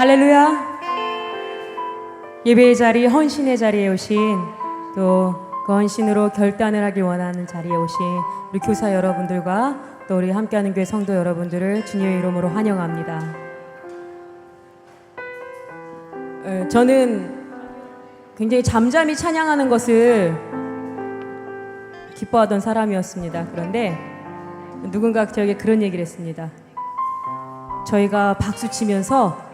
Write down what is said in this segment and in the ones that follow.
할렐루야. 예배의 자리, 헌신의 자리에 오신, 또 그 헌신으로 결단을 하길 원하는 자리에 오신 우리 교사 여러분들과 또 우리 함께하는 교회 성도 여러분들을 주님의 이름으로 환영합니다. 저는 굉장히 잠잠히 찬양하는 것을 기뻐하던 사람이었습니다. 그런데 누군가 저에게 그런 얘기를 했습니다. 저희가 박수치면서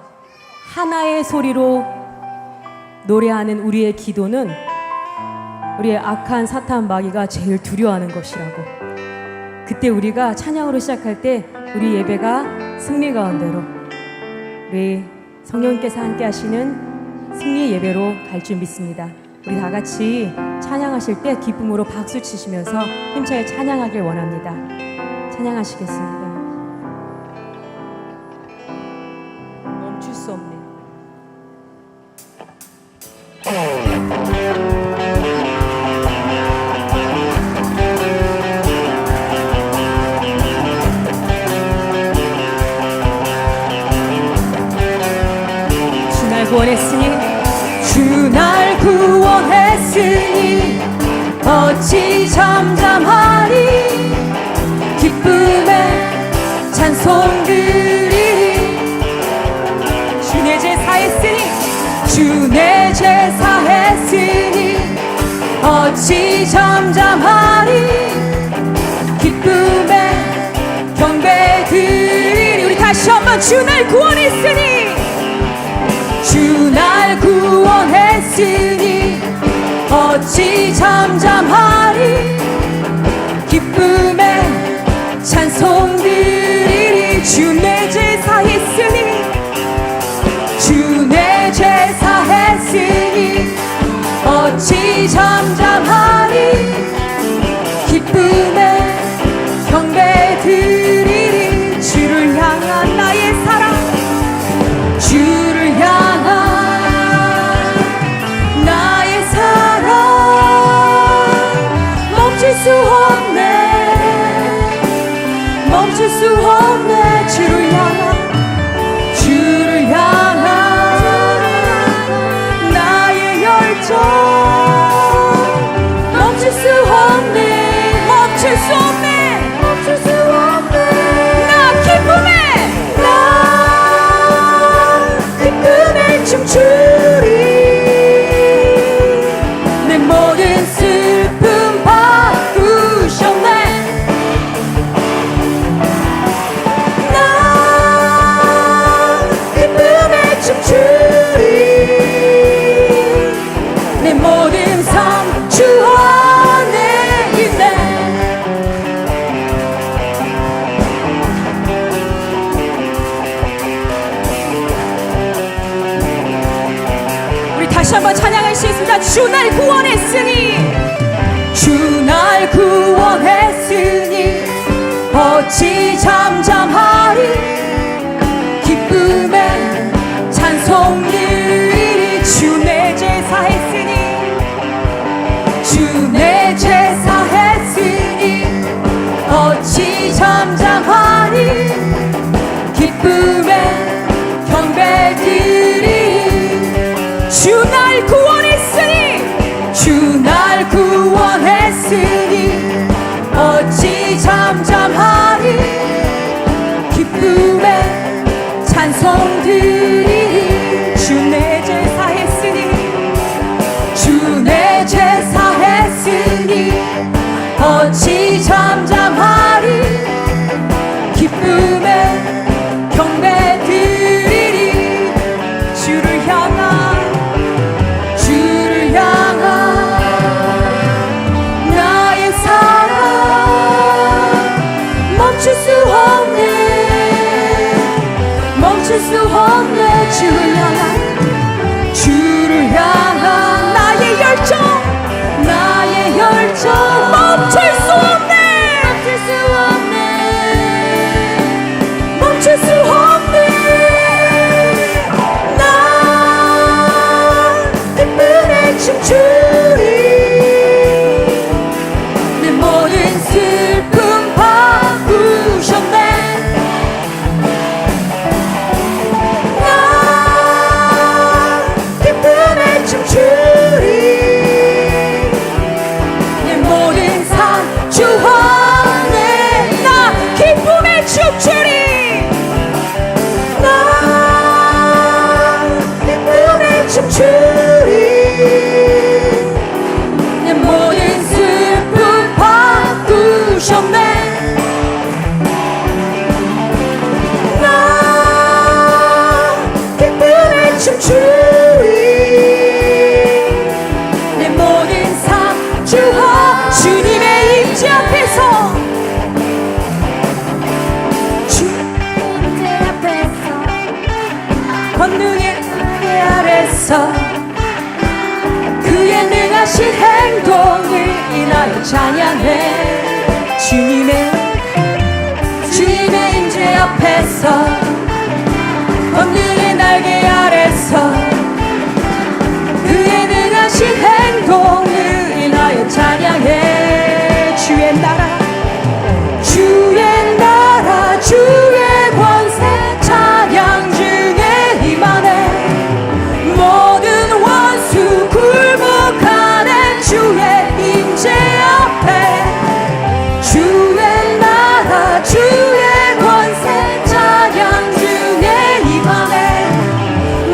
하나의 소리로 노래하는 우리의 기도는 우리의 악한 사탄 마귀가 제일 두려워하는 것이라고. 그때 우리가 찬양으로 시작할 때 우리 예배가 승리 가운데로, 우리 성령님께서 함께 하시는 승리 예배로 갈 줄 믿습니다. 우리 다 같이 찬양하실 때 기쁨으로 박수 치시면서 힘차게 찬양하길 원합니다. 찬양하시겠습니다. 멈출 수 없네. 주 날 구원했으니, 주 날 구원했으니 어찌 잠잠하리. 기쁨의 찬송 드리리. 주 내 제사 했으니, 주 내 제사 했으니 어찌 잠잠하리. 기쁨의 경배 드리리. 우리 다시 한번 주 날 구원했으니, 주 날 구원했으니 어찌 잠잠하리. 기쁨의 찬송 드리리. 주 내 제사 했으니, 주 내 제사 했으니 어찌 잠잠하리. 기쁨의 경배 드리리. 주를 향한 나의 사랑, 주를 향한 나의 사랑 멈출 수 없네, 멈출 수 없네. 주를 향한, 주를 향한 나의 열정 멈출 수 없네, 멈출 수 없네, 멈출 수 없네. 나 기쁨에, 춤추리. 내 모든 슬픔 바꾸셨네. 나 기쁨에 춤추리. 내 모든 삶 주 안에 있네. 다시 한번 찬양할 수 있습니다. 주 날 구원했으니, 주 날 구원했으니 어찌 잠잠하리. 기쁨의 찬송 드리리. 주 내 제사 했으니, 주 내 제사 했으니 어찌 잠잠하리. 기쁨의 경배 드리리. 주 날 구원했으니, 주 날 구원했으니 어찌 잠잠하리. 기쁨의 찬송 드리리. 주 내 제사 했으니, 주 내 제사 했으니 어찌 잠잠하리. 기쁨의 경배 드리리. 주를 향한, 나의 사랑 멈출 수 없네, 멈출 수 없네. 주를 향한, 주를 향한 나의 열정, 나의 열정 멈출 수 없네, 멈출 수 없네, 멈출 수 없네. 나 기쁨에 춤추리. 내 모든 슬픔 바꾸셨네. 나 앞에서 그의 능하신 행동을 인하여 찬양해. 주님의 임재 앞에서 권능의 날개 아래서 그의 능하신 행동을 인하여 찬양해. 주의 나라 주의 권세 찬양 중에 임하네. 모든 원수 굴복하네. 주의 임재 앞에 주의 나라 주의 권세 찬양 중에 임하네.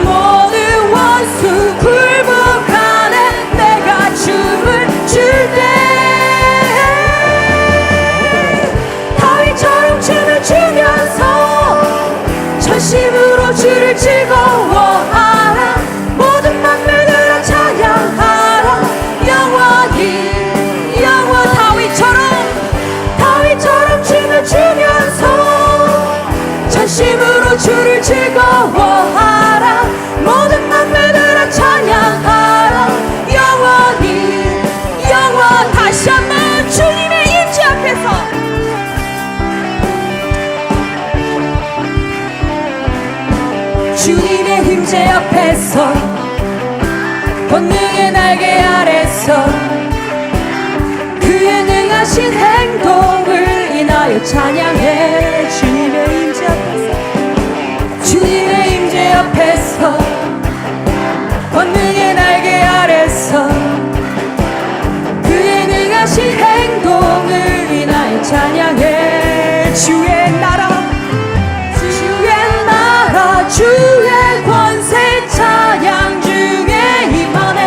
모든 원수 굴복하네. 내가 춤을 출 때 전심으로 주를 즐거워하라. 모든 만물들아 찬양하라. 영원히 다윗처럼 춤을 추면서 전심으로 주를 즐거워하라. 모든 만물들아 찬양하라. 영원히 다시 한번 주님의 임재 앞에서 주님의 임재 앞에서 권능의 날개 아래서 그의 능하신 행동을 인하여 찬양해. 주님의 임재 앞에서 권능의 날개 아래서 그의 능하신 행동을 인하여 찬양해. 주의 나라 주의 권세 찬양 중에 임하네.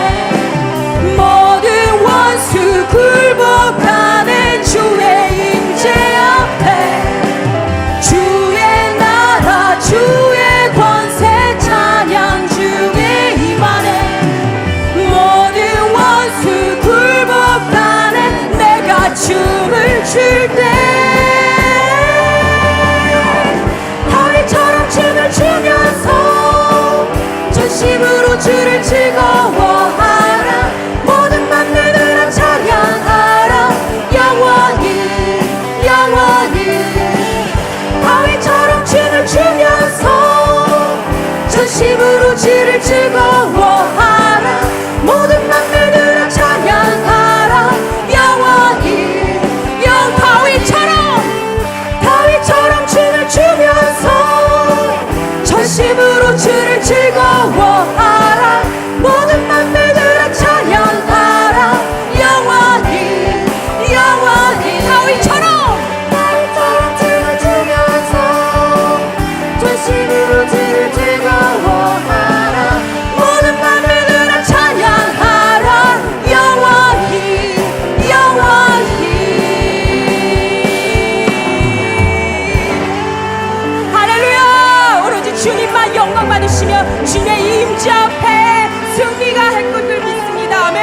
모든 원수 굴복하네. 주의 임재 앞에 주의 나라 주의 권세 찬양 중에 임하네. 모든 원수 굴복하네. 내가 춤을 출 때 전심으로 주를 즐거워하라. 모든 만물들아 찬양하라. 영원히 다윗처럼 춤을 추면서 전심으로 주를 즐거워하라. 모든 만물들아 찬양하라. 영원히 다윗처럼 춤을 추면서 전심으로 주를 즐거워하라. 모든 만물들아 찬양하라. 영원히 다윗처럼 춤을 추면서 전심으로 주를 즐거워하라. 모든 만물들아 찬양하라. 영원히 할렐루야. 오로지 주님만 영광 받으시며 주님의 임재 앞에 승리가 할 것을 믿습니다. 아멘.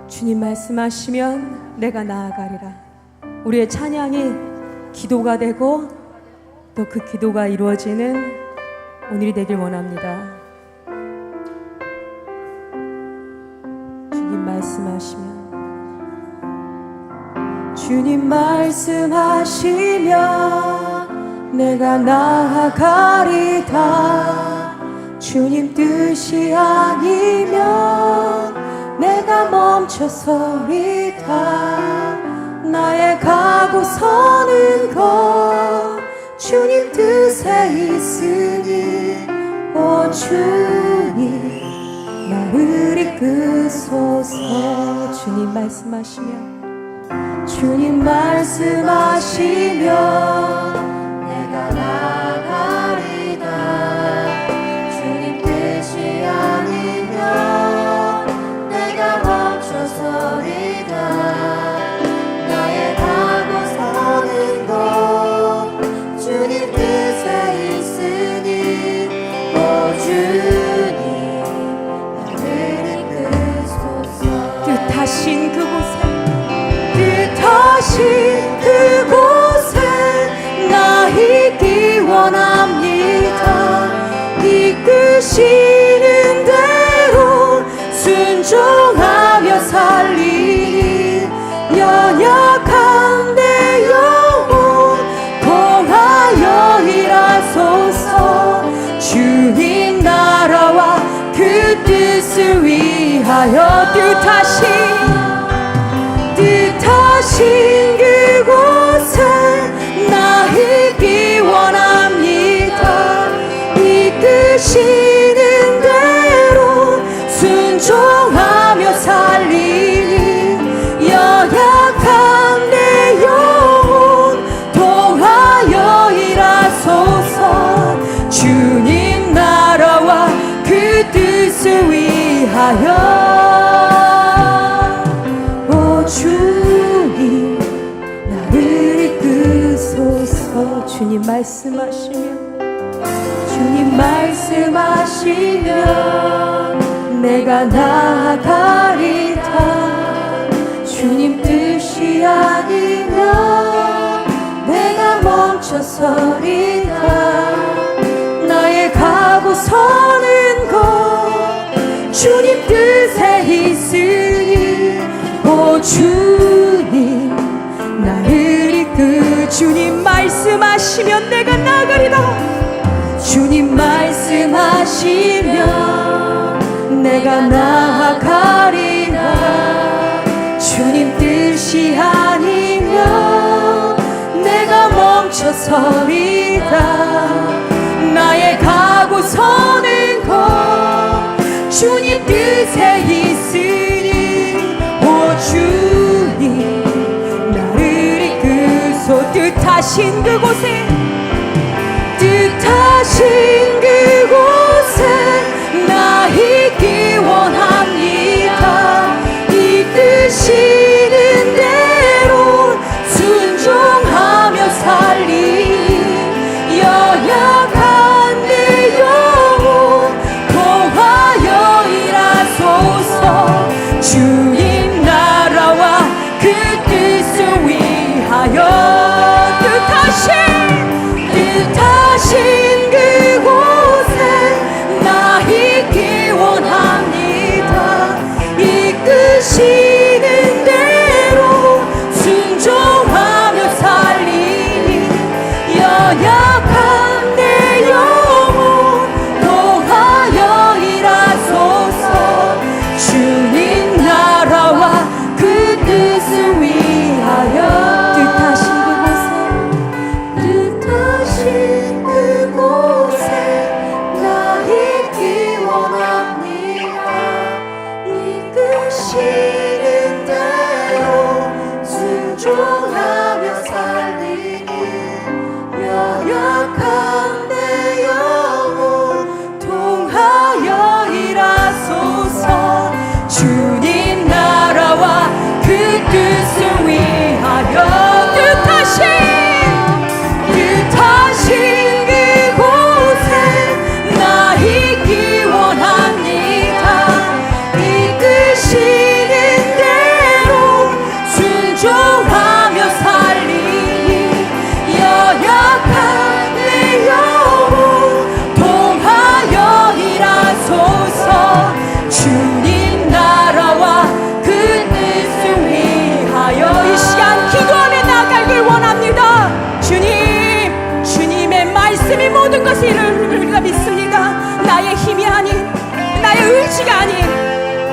주님 말씀하시면 내가 나아가리라. 우리의 찬양이 기도가 되고 또 그 기도가 이루어지는 오늘이 되길 원합니다. 주님 말씀하시면 내가 나아가리다. 주님 뜻이 아니면 내가 멈춰서리다. 나의 가고 서는 것 주님 뜻에 있으니 오 주님 나를 이끄소서. 주님 말씀하시면 내가 나가리다. 주님 뜻이 아니면 내가 멈춰서리다. 나의 가고 서는 곳 주님 뜻에 있으니 오 주님 나를 이끄소서. 뜻하신 그곳에 위하여 뜻하신 그곳에 나 있기 원합니다. 이끄시는 대로 순종하며 살리니 연약한 내 영혼 통하여 일하소서. 주님 나라와 그 뜻을 위하여. 오 주님 나를 이끄소서. 주님 말씀하시면 내가 나아가리다. 주님 뜻이 아니면 내가 멈춰서리다. 나의 가고 서는 곳 주님 뜻에 있으니 오 주님 나를 이끌. 주님 말씀하시면 내가 나가리다. 주님 말씀하시면 내가 나아가리라. 주님 뜻이 아니면 내가 멈춰서리다. 나의 가고 서는 곳 주님 뜻에 있으니 오 주님 나를 이끌소. 뜻하신 그곳에 나 있기 원합니다. 이끄시는 대로 순종하며 살리니 연약한 내 영혼 통하여 일하소서. 주님 나라와 그 뜻을 위하여 뜻하신 그곳에 나 있기 원합니다. 이끄시는 대로 순종하며 살리니 연약한 내 영혼 통하여 일하소서. 주님 나라와 그 뜻을 위하여. 이끄시는 대로 순종하며 살리니 연약한 내 영혼 통하여 일하소서. 주님 나라와 그 뜻을 위하여 뜻하신 그곳에 나 있기 원합니다. 이끄시는 대로 순종하며 살리니 연약한 내 영혼 통하여 일하소서. 주님 나라와 그 뜻을 위하여. 이 시간 기도하며 나아가길 원합니다. 주님의 말씀이 모든 것을 이루는 우리가 믿습니다. 나의 힘이 아닌, 나의 의지가 아닌,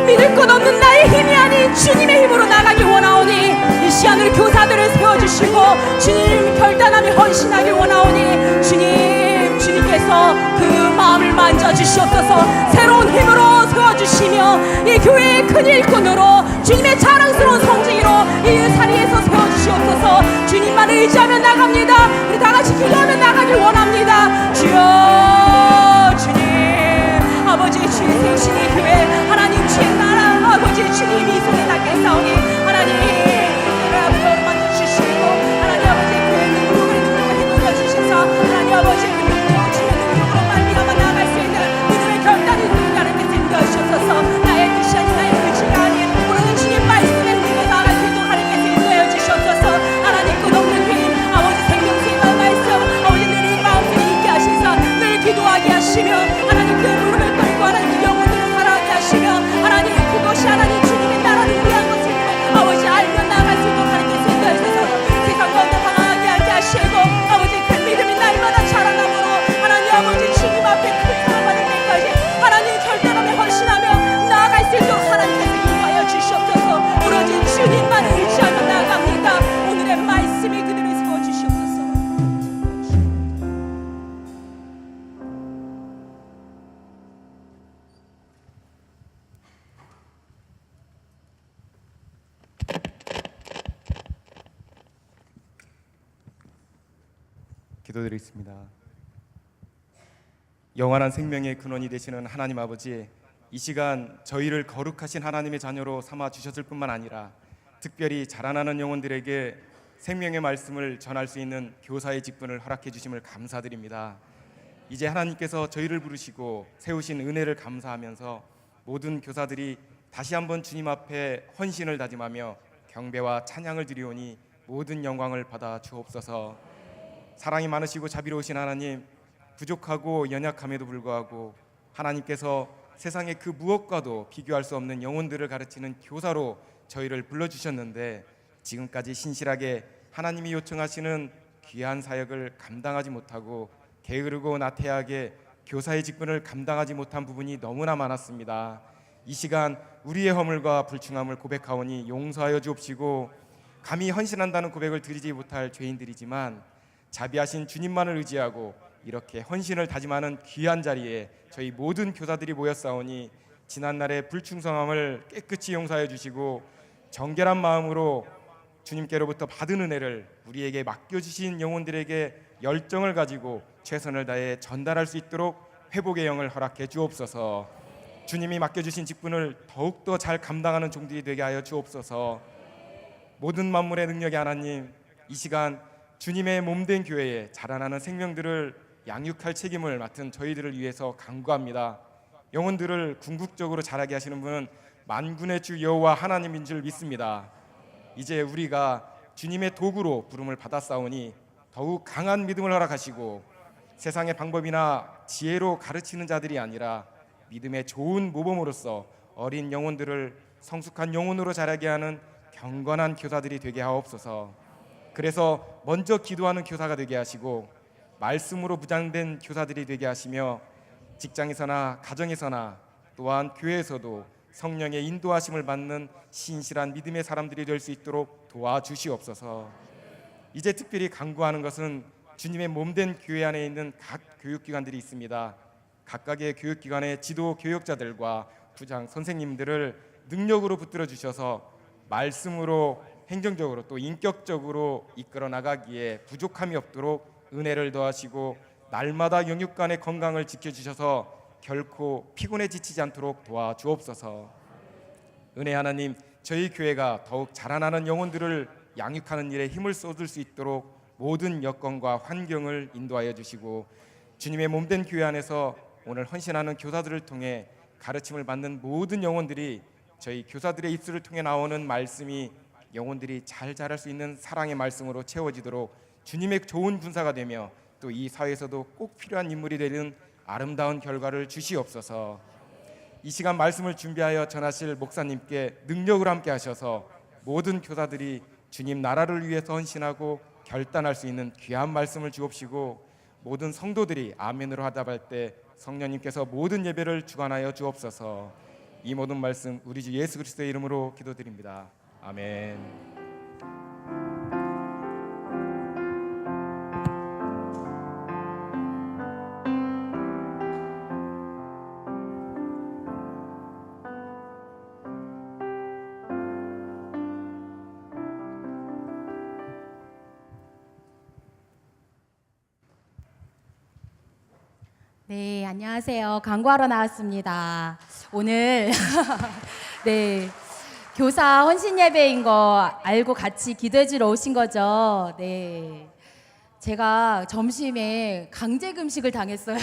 믿을 것 없는 나의 힘이 아닌 주님의 힘으로 나가길 원하오니 이 시간 우리 교사들을 세워주시고 주님 결단하며 헌신하길 원하오니 주님께서 그 마음을 만져주시옵소서. 새로운 힘으로 세워주시며 이 교회의 큰 일꾼으로 주님의 자랑스러운 성징이로 이 자리에서 세워주시옵소서. 주님만 의지하며 나갑니다. 우리 다같이 기도하며 나가길 원합니다. 주여 주님 아버지 주의 세우신 이 교회 하나님 주의 나라 아버지 주님이 이 손에 닿게 싸우니 하나님 아버지 만져주시고 하나님 아버지 교회 능력을 힘을 주셔서 하나님 아버지 그 능력을 주의 능력으로 말미암아 나아갈 수 있는 믿음의 결단이 누군가를 믿게 주셔서 나의 뜻이 아닌 나의 의지가 아닌 오로지 주님 말씀에 믿고 나아갈 수 있도록 하나님께서 인도하여 주셔서 하나님 끝없는 힘 아버지 생명수의 기도드리겠습니다. 영원한 생명의 근원이 되시는 하나님 아버지, 이 시간 저희를 거룩하신 하나님의 자녀로 삼아 주셨을 뿐만 아니라 특별히 자라나는 영혼들에게 생명의 말씀을 전할 수 있는 교사의 직분을 허락해 주심을 감사드립니다. 이제 하나님께서 저희를 부르시고 세우신 은혜를 감사하면서 모든 교사들이 다시 한번 주님 앞에 헌신을 다짐하며 경배와 찬양을 드리오니 모든 영광을 받아 주옵소서. 사랑이 많으시고 자비로우신 하나님, 부족하고 연약함에도 불구하고 하나님께서 세상의 그 무엇과도 비교할 수 없는 영혼들을 가르치는 교사로 저희를 불러주셨는데, 지금까지 신실하게 하나님이 요청하시는 귀한 사역을 감당하지 못하고 게으르고 나태하게 교사의 직분을 감당하지 못한 부분이 너무나 많았습니다. 이 시간 우리의 허물과 불충함을 고백하오니 용서하여 주옵시고, 감히 헌신한다는 고백을 드리지 못할 죄인들이지만 자비하신 주님만을 의지하고 이렇게 헌신을 다짐하는 귀한 자리에 저희 모든 교사들이 모였사오니 지난날의 불충성함을 깨끗이 용서해 주시고 정결한 마음으로 주님께로부터 받은 은혜를 우리에게 맡겨주신 영혼들에게 열정을 가지고 최선을 다해 전달할 수 있도록 회복의 영을 허락해 주옵소서. 주님이 맡겨주신 직분을 더욱더 잘 감당하는 종들이 되게 하여 주옵소서. 모든 만물의 능력의 하나님, 이 시간 주님의 몸된 교회에 자라나는 생명들을 양육할 책임을 맡은 저희들을 위해서 간구합니다. 영혼들을 궁극적으로 자라게 하시는 분은 만군의 주 여호와 하나님인 줄 믿습니다. 이제 우리가 주님의 도구로 부름을 받았사오니 더욱 강한 믿음을 허락하시고 세상의 방법이나 지혜로 가르치는 자들이 아니라 믿음의 좋은 모범으로서 어린 영혼들을 성숙한 영혼으로 자라게 하는 경건한 교사들이 되게 하옵소서. 그래서 먼저 기도하는 교사가 되게 하시고 말씀으로 무장된 교사들이 되게 하시며 직장에서나 가정에서나 또한 교회에서도 성령의 인도하심을 받는 신실한 믿음의 사람들이 될 수 있도록 도와주시옵소서. 이제 특별히 간구하는 것은 주님의 몸된 교회 안에 있는 각 교육기관들이 있습니다. 각각의 교육기관의 지도 교역자들과 부장 선생님들을 능력으로 붙들어 주셔서 말씀으로 행정적으로 또 인격적으로 이끌어 나가기에 부족함이 없도록 은혜를 더하시고 날마다 영육간의 건강을 지켜주셔서 결코 피곤에 지치지 않도록 도와주옵소서. 은혜 하나님, 저희 교회가 더욱 자라나는 영혼들을 양육하는 일에 힘을 쏟을 수 있도록 모든 여건과 환경을 인도하여 주시고 주님의 몸된 교회 안에서 오늘 헌신하는 교사들을 통해 가르침을 받는 모든 영혼들이 저희 교사들의 입술을 통해 나오는 말씀이 영혼들이 잘 자랄 수 있는 사랑의 말씀으로 채워지도록 주님의 좋은 군사가 되며 또 이 사회에서도 꼭 필요한 인물이 되는 아름다운 결과를 주시옵소서. 이 시간 말씀을 준비하여 전하실 목사님께 능력을 함께 하셔서 모든 교사들이 주님 나라를 위해서 헌신하고 결단할 수 있는 귀한 말씀을 주옵시고 모든 성도들이 아멘으로 하답할 때 성령님께서 모든 예배를 주관하여 주옵소서. 이 모든 말씀 우리 주 예수 그리스도의 이름으로 기도드립니다. 아멘. 네, 안녕하세요. 광고하러 나왔습니다. 오늘 네, 교사 헌신 예배인 거 알고 같이 기도해 주러 오신 거죠? 네. 제가 점심에 강제 금식을 당했어요.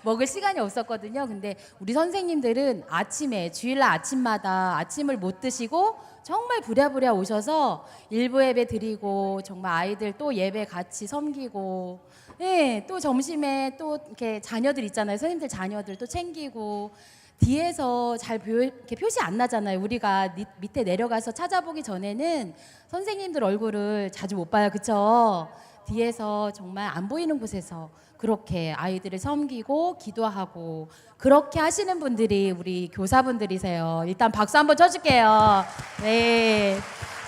먹을 시간이 없었거든요. 근데 우리 선생님들은 아침에 주일날 아침마다 아침을 못 드시고 정말 부랴부랴 오셔서 일부 예배 드리고 정말 아이들 또 예배 같이 섬기고 네, 또 점심에 또 이렇게 자녀들 있잖아요. 선생님들 자녀들 또 챙기고 뒤에서 잘 이렇게 표시 안 나잖아요. 우리가 밑에 내려가서 찾아보기 전에는 선생님들 얼굴을 자주 못 봐요. 그쵸? 뒤에서 정말 안 보이는 곳에서 그렇게 아이들을 섬기고 기도하고 그렇게 하시는 분들이 우리 교사분들이세요. 일단 박수 한번 쳐줄게요. 네,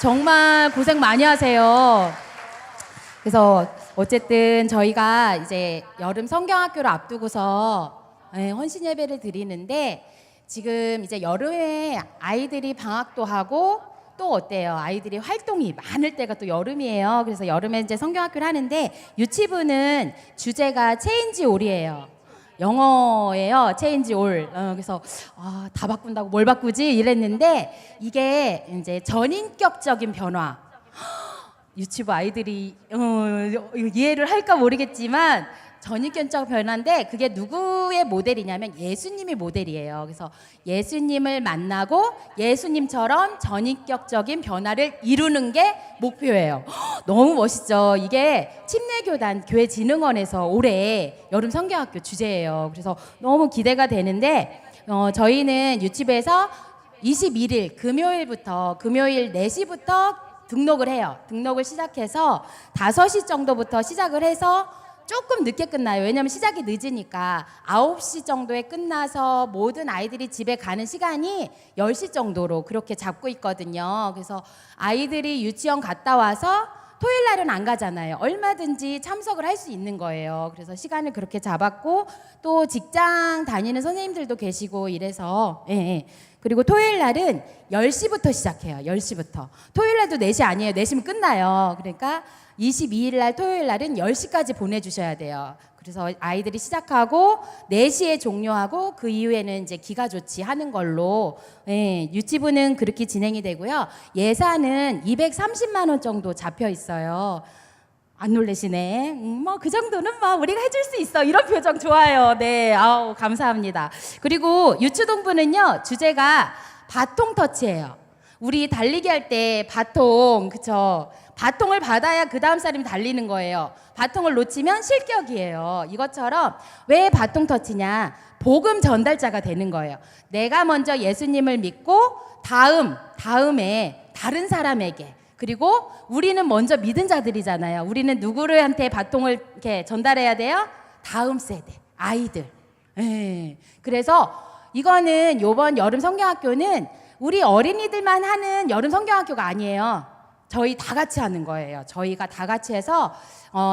정말 고생 많이 하세요. 그래서 어쨌든 저희가 이제 여름 성경학교를 앞두고서 헌신 예배를 드리는데 지금 이제 여름에 아이들이 방학도 하고 또 어때요? 아이들이 활동이 많을 때가 또 여름이에요. 그래서 여름에 이제 성경학교를 하는데 유치부는 주제가 체인지 올이에요. 영어예요. 체인지 올. 그래서 다 바꾼다고 뭘 바꾸지 이랬는데 이게 이제 전인격적인 변화. 유치부 아이들이 이해를 할까 모르겠지만 전인격적 변화인데 그게 누구의 모델이냐면 예수님이 모델이에요. 그래서 예수님을 만나고 예수님처럼 전인격적인 변화를 이루는 게 목표예요. 너무 멋있죠. 이게 침례교단 교회진흥원에서 올해 여름 성경학교 주제예요. 그래서 너무 기대가 되는데 저희는 유치부에서 21일 금요일 4시부터 등록을 해요. 등록을 시작해서 5시 정도부터 시작을 해서 조금 늦게 끝나요. 왜냐면 시작이 늦으니까 9시 정도에 끝나서 모든 아이들이 집에 가는 시간이 10시 정도로 그렇게 잡고 있거든요. 그래서 아이들이 유치원 갔다 와서 토요일 날은 안 가잖아요. 얼마든지 참석을 할 수 있는 거예요. 그래서 시간을 그렇게 잡았고 또 직장 다니는 선생님들도 계시고 이래서 그리고 토요일 날은 10시부터 시작해요. 10시부터. 토요일 날도 4시 아니에요. 4시면 끝나요. 그러니까 22일 날 토요일 날은 10시까지 보내주셔야 돼요. 그래서 아이들이 시작하고 4시에 종료하고 그 이후에는 이제 기가 조치하는 걸로 유치부는 그렇게 진행이 되고요. 예산은 230만 원 정도 잡혀 있어요. 안 놀라시네. 뭐 그 정도는 뭐 우리가 해줄 수 있어. 이런 표정 좋아요. 네, 아우 감사합니다. 그리고 유치동부는요 주제가 바통 터치예요. 우리 달리기 할 때 바통 그쵸? 바통을 받아야 그 다음 사람이 달리는 거예요. 바통을 놓치면 실격이에요. 이것처럼 왜 바통 터치냐? 복음 전달자가 되는 거예요. 내가 먼저 예수님을 믿고 다음에 다른 사람에게 그리고 우리는 먼저 믿은 자들이잖아요. 우리는 누구한테 바통을 이렇게 전달해야 돼요? 다음 세대, 아이들. 그래서 이거는 요번 여름 성경학교는 우리 어린이들만 하는 여름 성경학교가 아니에요. 저희 다 같이 하는 거예요. 저희가 다 같이 해서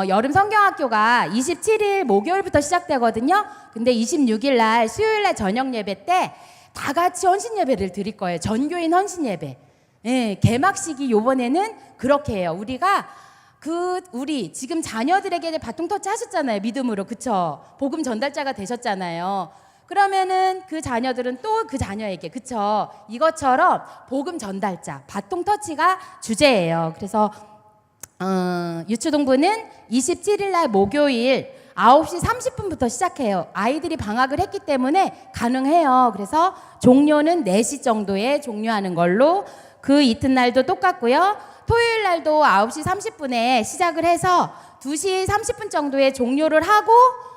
여름 성경학교가 27일 목요일부터 시작되거든요. 근데 26일 날 수요일 날 저녁 예배 때 다 같이 헌신 예배를 드릴 거예요. 전교인 헌신 예배. 개막식이 요번에는 그렇게 해요. 우리가 우리 지금 자녀들에게 바통 터치 하셨잖아요. 믿음으로. 그쵸? 복음 전달자가 되셨잖아요. 그러면은 그 자녀들은 또 그 자녀에게 그쵸? 이것처럼 복음 전달자 바통 터치가 주제예요. 그래서 유치동부는 27일 날 목요일 9시 30분부터 시작해요. 아이들이 방학을 했기 때문에 가능해요. 그래서 종료는 4시 정도에 종료하는 걸로 그 이튿날도 똑같고요. 토요일 날도 9시 30분에 시작을 해서 2시 30분 정도에 종료를 하고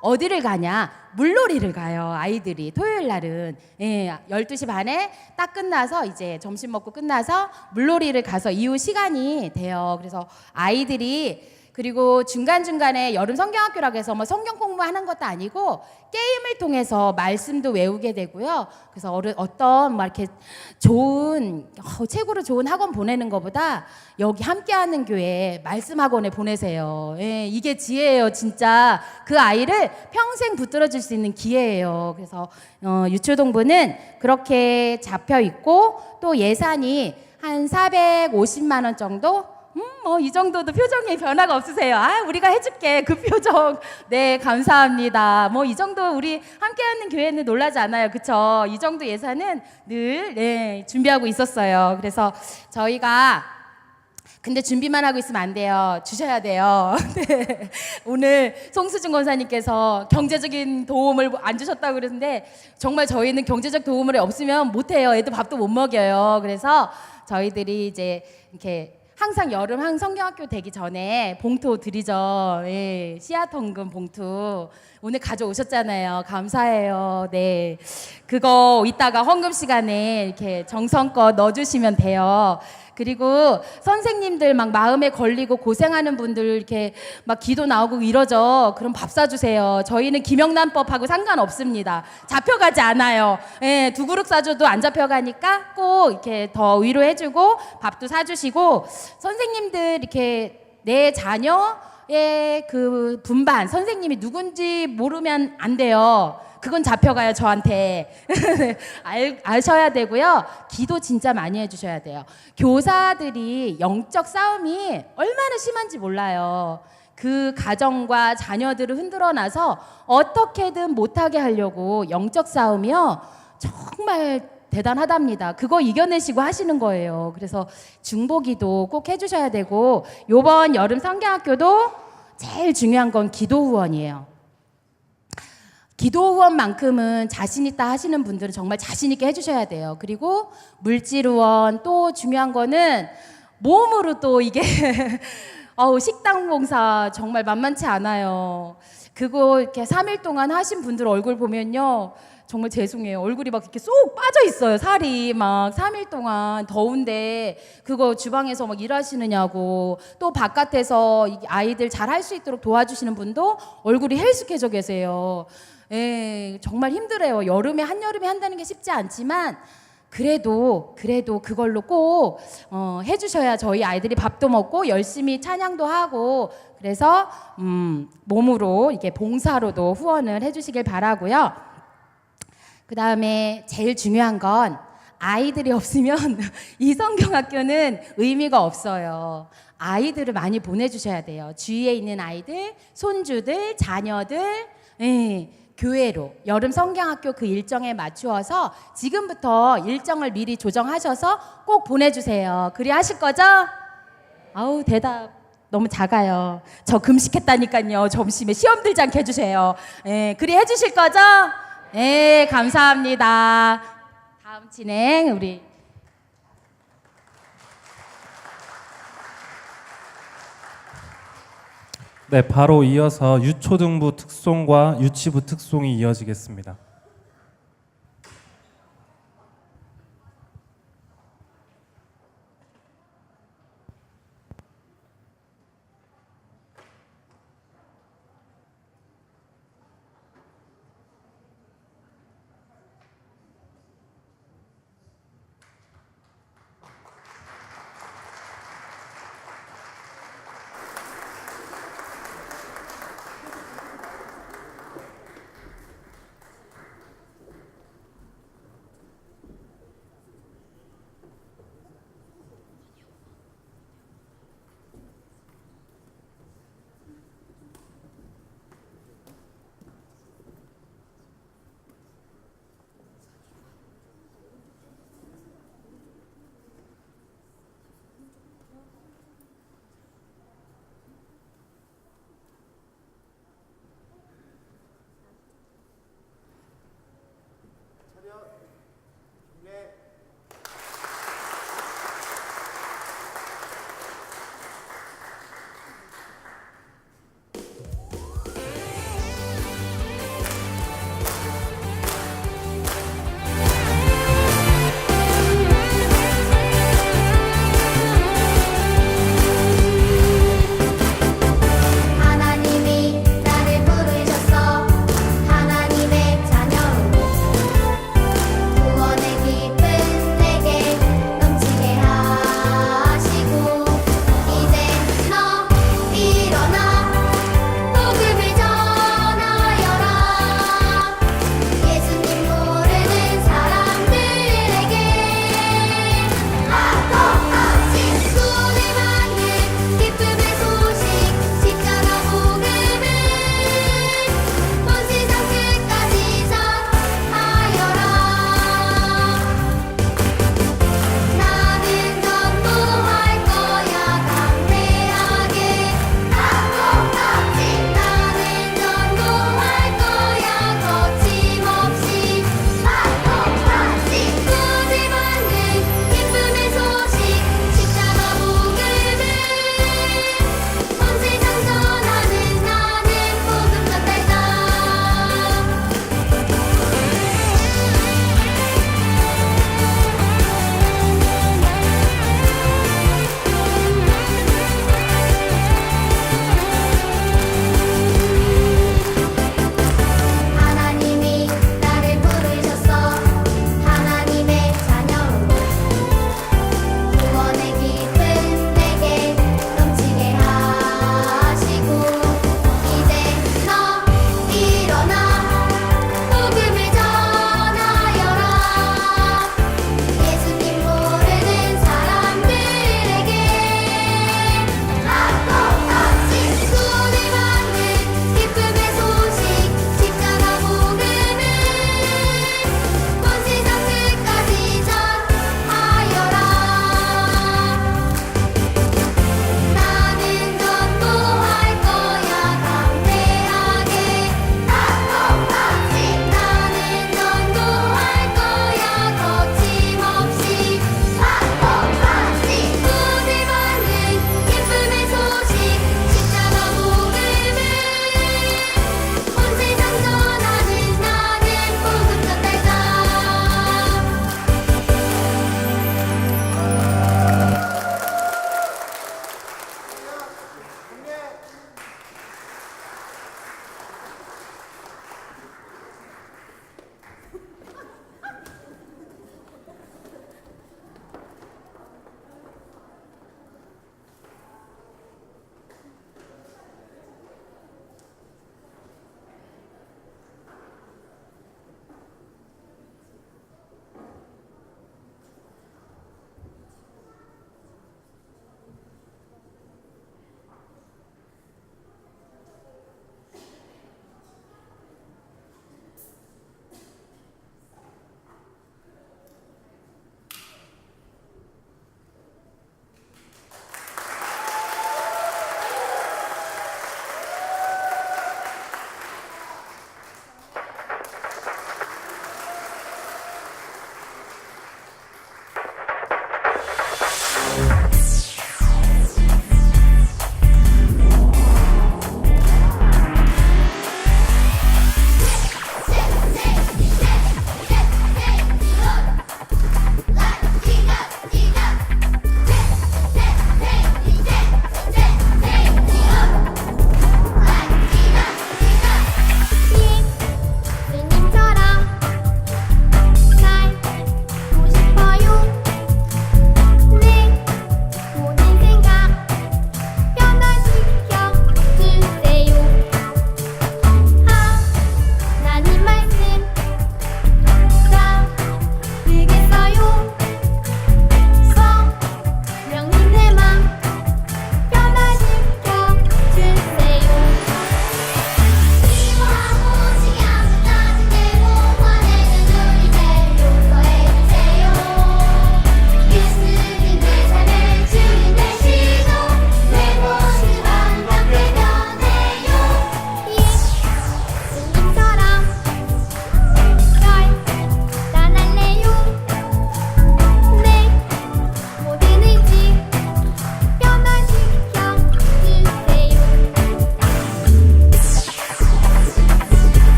어디를 가냐? 물놀이를 가요. 아이들이 토요일 날은 12시 반에 딱 끝나서 이제 점심 먹고 끝나서 물놀이를 가서 이후 시간이 돼요. 그래서 아이들이 그리고 중간중간에 여름 성경학교라고 해서 뭐 성경 공부하는 것도 아니고 게임을 통해서 말씀도 외우게 되고요. 그래서 어떤 막 이렇게 최고로 좋은 학원 보내는 것보다 여기 함께하는 교회 말씀 학원에 보내세요. 이게 지혜예요. 진짜 그 아이를 평생 붙들어 줄 수 있는 기회예요. 그래서 유초동부는 그렇게 잡혀 있고 또 예산이 한 450만 원 정도 이 정도도 표정에 변화가 없으세요. 우리가 해줄게. 그 표정. 네, 감사합니다. 이 정도 우리 함께하는 교회는 놀라지 않아요. 그쵸? 이 정도 예산은 늘, 준비하고 있었어요. 그래서 저희가 근데 준비만 하고 있으면 안 돼요. 주셔야 돼요. 네. 오늘 송수진 권사님께서 경제적인 도움을 안 주셨다고 그러는데 정말 저희는 경제적 도움을 없으면 못 해요. 애들 밥도 못 먹여요. 그래서 저희들이 이제 이렇게 항상 여름 성경학교 되기 전에 봉투 드리죠. 씨앗헌금 봉투. 오늘 가져오셨잖아요. 감사해요. 네. 그거 이따가 헌금 시간에 이렇게 정성껏 넣어주시면 돼요. 그리고 선생님들 막 마음에 걸리고 고생하는 분들 이렇게 막 기도 나오고 이러죠. 그럼 밥 사주세요. 저희는 김영란법하고 상관없습니다. 잡혀가지 않아요. 2그릇 사줘도 안 잡혀가니까 꼭 이렇게 더 위로해주고 밥도 사주시고 선생님들 이렇게 내 자녀 그 분반 선생님이 누군지 모르면 안 돼요. 그건 잡혀가요, 저한테. 아셔야 되고요. 기도 진짜 많이 해주셔야 돼요. 교사들이 영적 싸움이 얼마나 심한지 몰라요. 그 가정과 자녀들을 흔들어놔서 어떻게든 못하게 하려고 영적 싸움이요. 정말 대단하답니다. 그거 이겨내시고 하시는 거예요. 그래서 중보기도 꼭 해주셔야 되고, 요번 여름 성경학교도 제일 중요한 건 기도 후원이에요. 기도 후원만큼은 자신 있다 하시는 분들은 정말 자신 있게 해주셔야 돼요. 그리고 물질 후원, 또 중요한 거는 몸으로 또 이게 식당 봉사 정말 만만치 않아요. 그거 이렇게 3일 동안 하신 분들 얼굴 보면요, 정말 죄송해요. 얼굴이 막 이렇게 쏙 빠져 있어요. 살이 막 3일 동안 더운데 그거 주방에서 막 일하시느냐고, 또 바깥에서 아이들 잘 할 수 있도록 도와주시는 분도 얼굴이 헬쑥해져 계세요. 예, 정말 힘들어요. 여름에 한여름에 한다는 게 쉽지 않지만 그래도 그걸로 꼭 해주셔야 저희 아이들이 밥도 먹고 열심히 찬양도 하고, 그래서 몸으로 이게 봉사로도 후원을 해주시길 바라고요. 그 다음에 제일 중요한 건 아이들이 없으면 이 성경학교는 의미가 없어요. 아이들을 많이 보내주셔야 돼요. 주위에 있는 아이들, 손주들, 자녀들, 교회로 여름 성경학교 그 일정에 맞추어서 지금부터 일정을 미리 조정하셔서 꼭 보내주세요. 그리 하실 거죠? 아우, 대답 너무 작아요. 저 금식했다니까요. 점심에 시험 들지 않게 해주세요. 그리 해주실 거죠? 네, 감사합니다. 다음 진행 우리 네, 바로 이어서 유초등부 특송과 유치부 특송이 이어지겠습니다.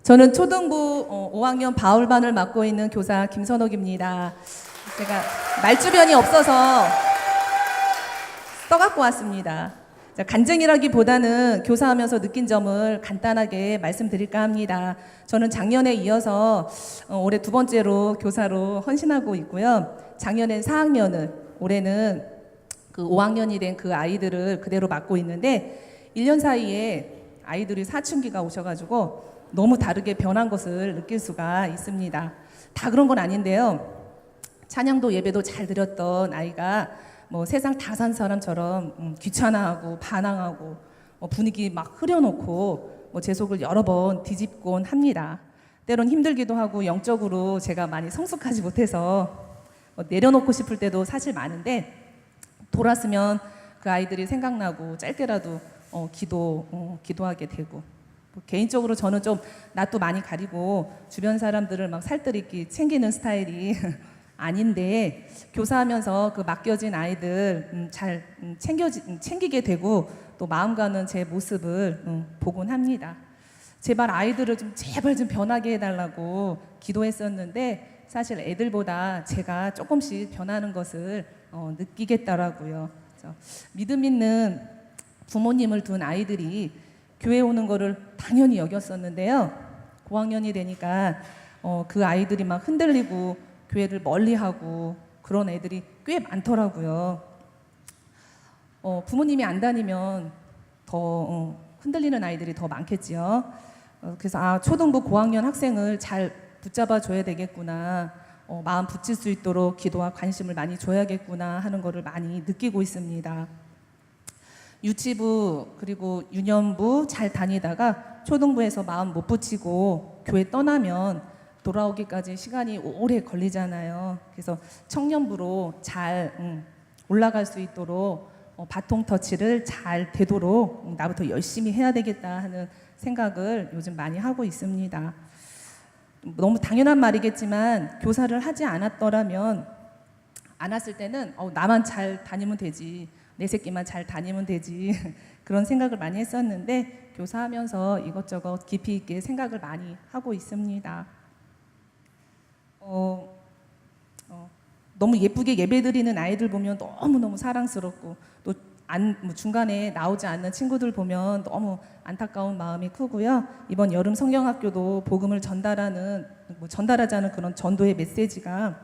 저는 초등부 5학년 바울반을 맡고 있는 교사 김선옥입니다. 제가 말주변이 없어서 써갖고 왔습니다. 자, 간증이라기보다는 교사하면서 느낀 점을 간단하게 말씀드릴까 합니다. 저는 작년에 이어서 올해 두 번째로 교사로 헌신하고 있고요. 작년엔 4학년을, 올해는 그 5학년이 된 그 아이들을 그대로 맡고 있는데 1년 사이에 아이들이 사춘기가 오셔가지고 너무 다르게 변한 것을 느낄 수가 있습니다. 다 그런 건 아닌데요. 찬양도 예배도 잘 드렸던 아이가 뭐 세상 다 산 사람처럼 귀찮아하고 반항하고 분위기 막 흐려놓고 제 속을 여러 번 뒤집곤 합니다. 때론 힘들기도 하고 영적으로 제가 많이 성숙하지 못해서 내려놓고 싶을 때도 사실 많은데 돌았으면 그 아이들이 생각나고 짧게라도 기도하게 되고 개인적으로 저는 좀 낯도 많이 가리고 주변 사람들을 막 살뜰있게 챙기는 스타일이 아닌데 교사하면서 그 맡겨진 아이들 잘 챙기게 되고 또 마음 가는 제 모습을 보곤 합니다. 제발 아이들을 제발 좀 변하게 해달라고 기도했었는데 사실 애들보다 제가 조금씩 변하는 것을 느끼겠더라고요. 그래서 믿음 있는 부모님을 둔 아이들이 교회 오는 거를 당연히 여겼었는데요. 고학년이 되니까 그 아이들이 막 흔들리고 교회를 멀리하고 그런 애들이 꽤 많더라고요. 부모님이 안 다니면 더 흔들리는 아이들이 더 많겠지요. 그래서 초등부 고학년 학생을 잘 붙잡아 줘야 되겠구나. 마음 붙일 수 있도록 기도와 관심을 많이 줘야겠구나 하는 거를 많이 느끼고 있습니다. 유치부 그리고 유년부 잘 다니다가 초등부에서 마음 못 붙이고 교회 떠나면 돌아오기까지 시간이 오래 걸리잖아요. 그래서 청년부로 잘 올라갈 수 있도록 바통 터치를 잘 되도록 나부터 열심히 해야 되겠다 하는 생각을 요즘 많이 하고 있습니다. 너무 당연한 말이겠지만 교사를 하지 않았더라면 않았을 때는 나만 잘 다니면 되지, 내 새끼만 잘 다니면 되지 그런 생각을 많이 했었는데 교사하면서 이것저것 깊이 있게 생각을 많이 하고 있습니다. 너무 예쁘게 예배드리는 아이들 보면 너무너무 사랑스럽고 또 중간에 나오지 않는 친구들 보면 너무 안타까운 마음이 크고요. 이번 여름 성경학교도 복음을 전달하자는 그런 전도의 메시지로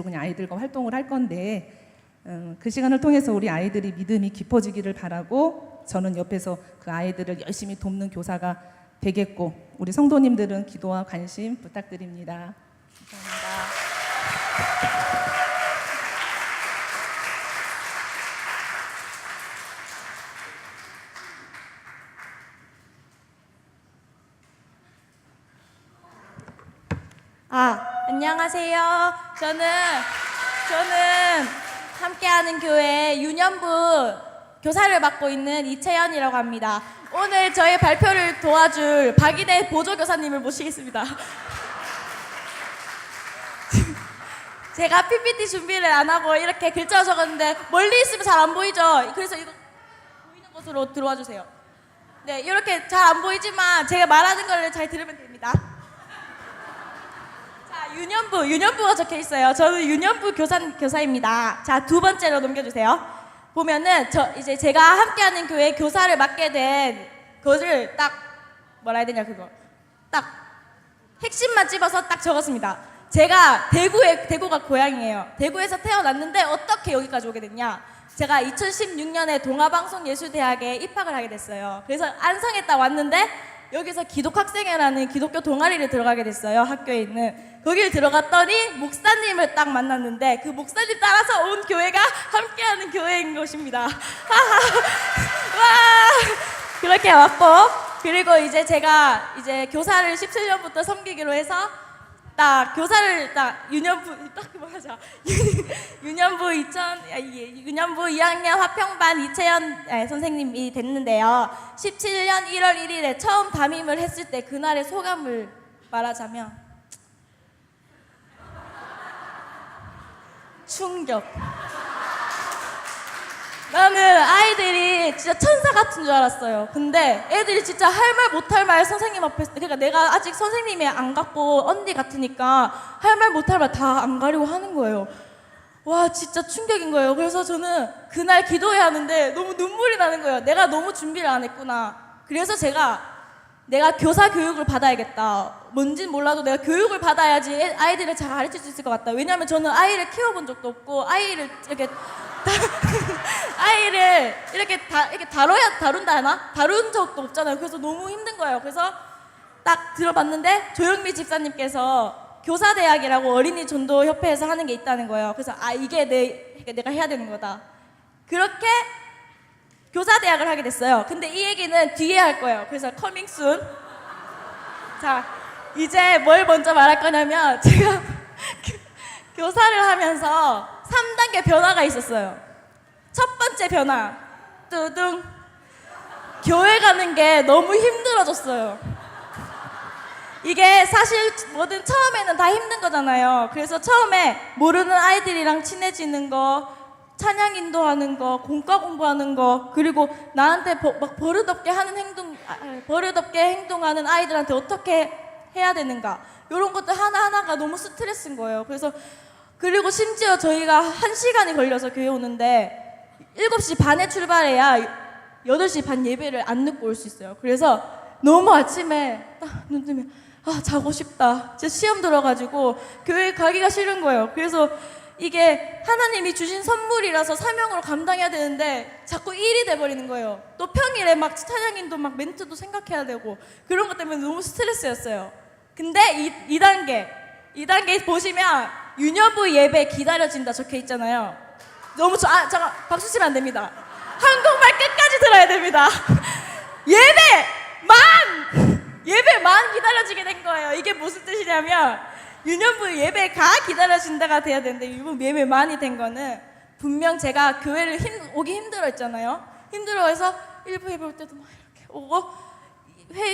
그냥 아이들과 활동을 할 건데 그 시간을 통해서 우리 아이들이 믿음이 깊어지기를 바라고 저는 옆에서 그 아이들을 열심히 돕는 교사가 되겠고 우리 성도님들은 기도와 관심 부탁드립니다. 감사합니다. 안녕하세요. 저는 함께하는 교회 유년부 교사를 맡고 있는 이채연이라고 합니다. 오늘 저희 발표를 도와줄 박이대 보조교사님을 모시겠습니다. 제가 PPT 준비를 안 하고 이렇게 글자 적었는데 멀리 있으면 잘 안 보이죠? 그래서 이거 보이는 곳으로 들어와 주세요. 네, 이렇게 잘 안 보이지만 제가 말하는 걸 잘 들으면 됩니다. 유년부가 적혀 있어요. 저는 유년부 교사입니다. 자, 두 번째로 넘겨주세요. 보면은 이제 제가 함께하는 교회 교사를 맡게 된 것을 딱 뭐라 해야 되냐 딱 핵심만 집어서 딱 적었습니다. 제가 대구가 고향이에요. 대구에서 태어났는데 어떻게 여기까지 오게 됐냐? 제가 2016년에 동아방송예술대학에 입학을 하게 됐어요. 그래서 안성에 딱 왔는데 여기서 기독학생회라는 기독교 동아리를 들어가게 됐어요. 학교에 있는. 거기를 들어갔더니 목사님을 딱 만났는데 그 목사님 따라서 온 교회가 함께하는 교회인 것입니다. 와, 그렇게 왔고 그리고 이제 제가 이제 교사를 17년부터 섬기기로 해서 딱 교사를 딱 유년부 2학년 화평반 이채연 선생님이 됐는데요. 17년 1월 1일에 처음 담임을 했을 때 그날의 소감을 말하자면 충격. 나는 아이들이 진짜 천사 같은 줄 알았어요. 근데 애들이 진짜 할 말 못할 말 선생님 앞에서, 그러니까 내가 아직 선생님이 안 같고 언니 같으니까 할 말 못할 말 다 안 가리고 하는 거예요. 와, 진짜 충격인 거예요. 그래서 저는 그날 기도해야 하는데 너무 눈물이 나는 거예요. 내가 너무 준비를 안 했구나. 그래서 내가 교사 교육을 받아야겠다. 뭔진 몰라도 내가 교육을 받아야지 아이들을 잘 가르칠 수 있을 것 같다. 왜냐하면 저는 아이를 키워본 적도 없고 아이를 이렇게 다룬다 하나? 다룬 적도 없잖아요. 그래서 너무 힘든 거예요. 그래서 딱 들어봤는데 조영미 집사님께서 교사대학이라고 어린이 전도 협회에서 하는 게 있다는 거예요. 그래서 이게 내가 해야 되는 거다. 그렇게 교사대학을 하게 됐어요. 근데 이 얘기는 뒤에 할 거예요. 그래서 커밍 순. 자, 이제 뭘 먼저 말할 거냐면 제가 교사를 하면서 3단계 변화가 있었어요. 첫 번째 변화, 뚜둥. 교회 가는 게 너무 힘들어졌어요. 이게 사실 뭐든 처음에는 다 힘든 거잖아요. 그래서 처음에 모르는 아이들이랑 친해지는 거, 찬양 인도하는 거, 공과 공부하는 거, 그리고 나한테 막 버릇없게 행동하는 아이들한테 어떻게 해야 되는가, 이런 것들 하나하나가 너무 스트레스인 거예요. 그리고 심지어 저희가 1시간이 걸려서 교회 오는데 7시 반에 출발해야 8시 반 예배를 안 늦고 올 수 있어요. 그래서 너무 아침에 딱 눈 뜨면 자고 싶다. 진짜 시험 들어가지고 교회 가기가 싫은 거예요. 그래서 이게 하나님이 주신 선물이라서 사명으로 감당해야 되는데 자꾸 일이 돼버리는 거예요. 또 평일에 막 찬양인도 막 멘트도 생각해야 되고 그런 것 때문에 너무 스트레스였어요. 근데 2단계 보시면 유년부 예배 기다려진다 적혀 있잖아요. 잠깐 박수 치면 안 됩니다. 한국말 끝까지 들어야 됩니다. 예배만 기다려지게 된 거예요. 이게 무슨 뜻이냐면 유년부 예배가 기다려진다가 돼야 되는데 예배만이 된 거는 분명 제가 교회를 오기 힘들어 했잖아요. 힘들어해서 일부 예배 올 때도 막 이렇게 오고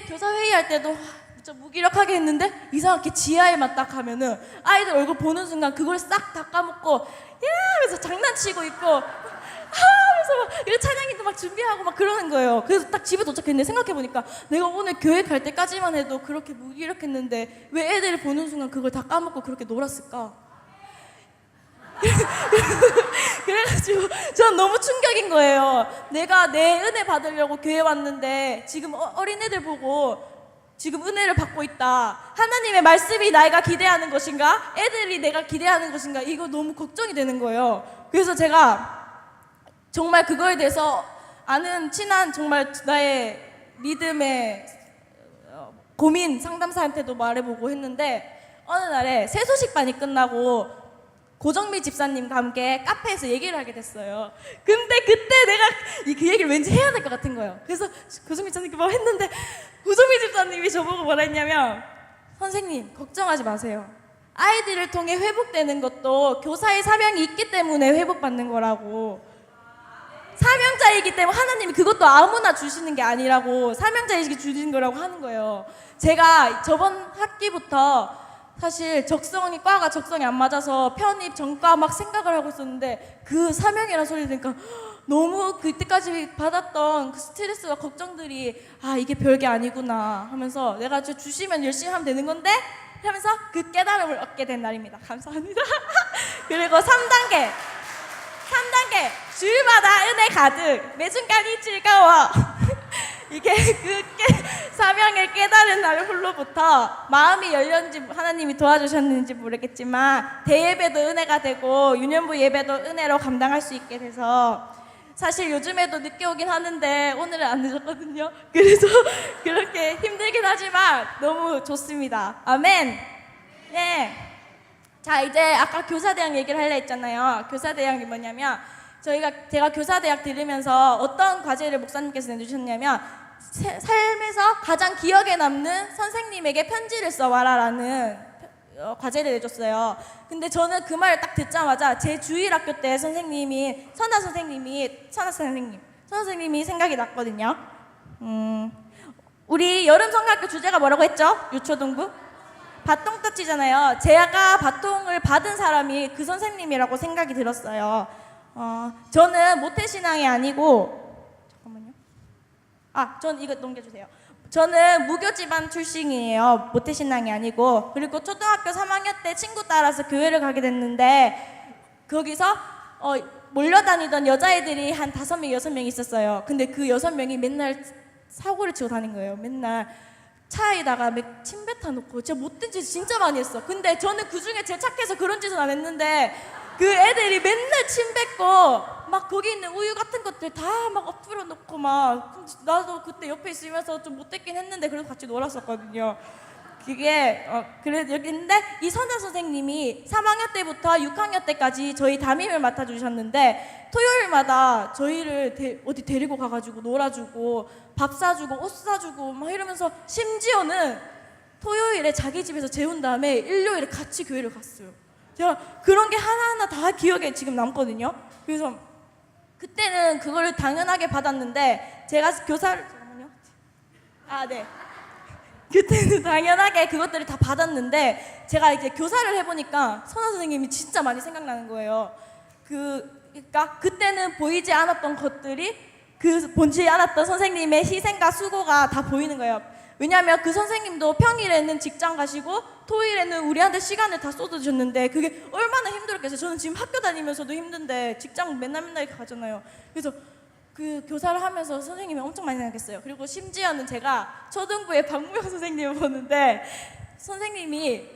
교사 회의할 때도 진짜 무기력하게 했는데 이상하게 지하에만 딱 가면은 아이들 얼굴 보는 순간 그걸 싹 다 까먹고 하면서 장난치고 있고 하면서 막 이런 찬양인도 막 준비하고 막 그러는 거예요. 그래서 딱 집에 도착했는데 생각해보니까 내가 오늘 교회 갈 때까지만 해도 그렇게 무기력했는데 왜 애들을 보는 순간 그걸 다 까먹고 그렇게 놀았을까? 그래가지고 전 너무 충격인 거예요. 내가 내 은혜 받으려고 교회 왔는데 지금 어린애들 보고 지금 은혜를 받고 있다. 하나님의 말씀이 내가 기대하는 것인가? 애들이 내가 기대하는 것인가? 이거 너무 걱정이 되는 거예요. 그래서 제가 정말 그거에 대해서 아는 친한 정말 나의 믿음의 고민 상담사한테도 말해보고 했는데 어느 날에 새소식반이 끝나고 고정미 집사님과 함께 카페에서 얘기를 하게 됐어요. 근데 그때 내가 그 얘기를 왠지 해야 될 것 같은 거예요. 그래서 고정미 집사님께 뭐 했는데 고정미 집사님이 저보고 뭐라 했냐면 선생님 걱정하지 마세요. 아이들을 통해 회복되는 것도 교사의 사명이 있기 때문에 회복받는 거라고. 사명자이기 때문에 하나님이 그것도 아무나 주시는 게 아니라고 사명자에게 주시는 거라고 하는 거예요. 제가 저번 학기부터 사실 과가 적성이 안 맞아서 편입 전과 막 생각을 하고 있었는데 그 사명이라는 소리 들으니까 너무 그때까지 받았던 그 스트레스와 걱정들이 이게 별게 아니구나 하면서 내가 주시면 열심히 하면 되는 건데 하면서 그 깨달음을 얻게 된 날입니다. 감사합니다. 그리고 3단계 주일마다 은혜 가득 매순간이 즐거워. 이게 사명을 깨달은 날 홀로부터 마음이 열렸는지 하나님이 도와주셨는지 모르겠지만 대예배도 은혜가 되고 유년부 예배도 은혜로 감당할 수 있게 돼서 사실 요즘에도 늦게 오긴 하는데 오늘은 안 늦었거든요. 그래서 그렇게 힘들긴 하지만 너무 좋습니다. 아멘. 네. 자, 이제 아까 교사대학 얘기를 하려 했잖아요. 교사대학이 뭐냐면 제가 교사대학 들으면서 어떤 과제를 목사님께서 내주셨냐면 삶에서 가장 기억에 남는 선생님에게 편지를 써와라라는 과제를 내줬어요. 근데 저는 그 말을 딱 듣자마자 제 주일학교 때 선생님이 선아 선생님이 생각이 났거든요. 우리 여름 성가학교 주제가 뭐라고 했죠? 유초등부? 바통 터치잖아요. 제가 바통을 받은 사람이 그 선생님이라고 생각이 들었어요. 저는 모태신앙이 아니고 잠깐만요. 전 이거 넘겨주세요. 저는 무교 집안 출신이에요. 모태신앙이 아니고. 그리고 초등학교 3학년 때 친구 따라서 교회를 가게 됐는데 거기서 몰려다니던 여자애들이 한 5명, 6명 있었어요. 근데 그 6명이 맨날 사고를 치고 다닌 거예요. 맨날 차에다가 침 뱉어 놓고 진짜 못된 짓 진짜 많이 했어. 근데 저는 그 중에 제일 착해서 그런 짓은 안 했는데 그 애들이 맨날 침 뱉고 막 거기 있는 우유 같은 것들 다 막 엎드려 놓고 막 나도 그때 옆에 있으면서 좀 못됐긴 했는데 그래도 같이 놀았었거든요. 그게 그래 여기인데 이 선자 선생님이 3학년 때부터 6학년 때까지 저희 담임을 맡아주셨는데 토요일마다 저희를 어디 데리고 가가지고 놀아주고 밥 사주고 옷 사주고 막 이러면서 심지어는 토요일에 자기 집에서 재운 다음에 일요일에 같이 교회를 갔어요. 제가 그런 게 하나하나 다 기억에 지금 남거든요. 그래서 그때는 그거를 당연하게 받았는데 제가 교사를 잠깐만요. 네. 그때는 당연하게 그것들을 다 받았는데 제가 이제 교사를 해보니까 선아 선생님이 진짜 많이 생각나는 거예요. 그러니까 그때는 보이지 않았던 것들이 보지 않았던 선생님의 희생과 수고가 다 보이는 거예요. 왜냐하면 그 선생님도 평일에는 직장 가시고 토요일에는 우리한테 시간을 다 쏟아주셨는데 그게 얼마나 힘들었겠어요. 저는 지금 학교 다니면서도 힘든데 직장 맨날 이렇게 가잖아요. 그래서 그 교사를 하면서 선생님이 엄청 많이 생각했어요. 그리고 심지어는 제가 초등부에 박무영 선생님을 보는데 선생님이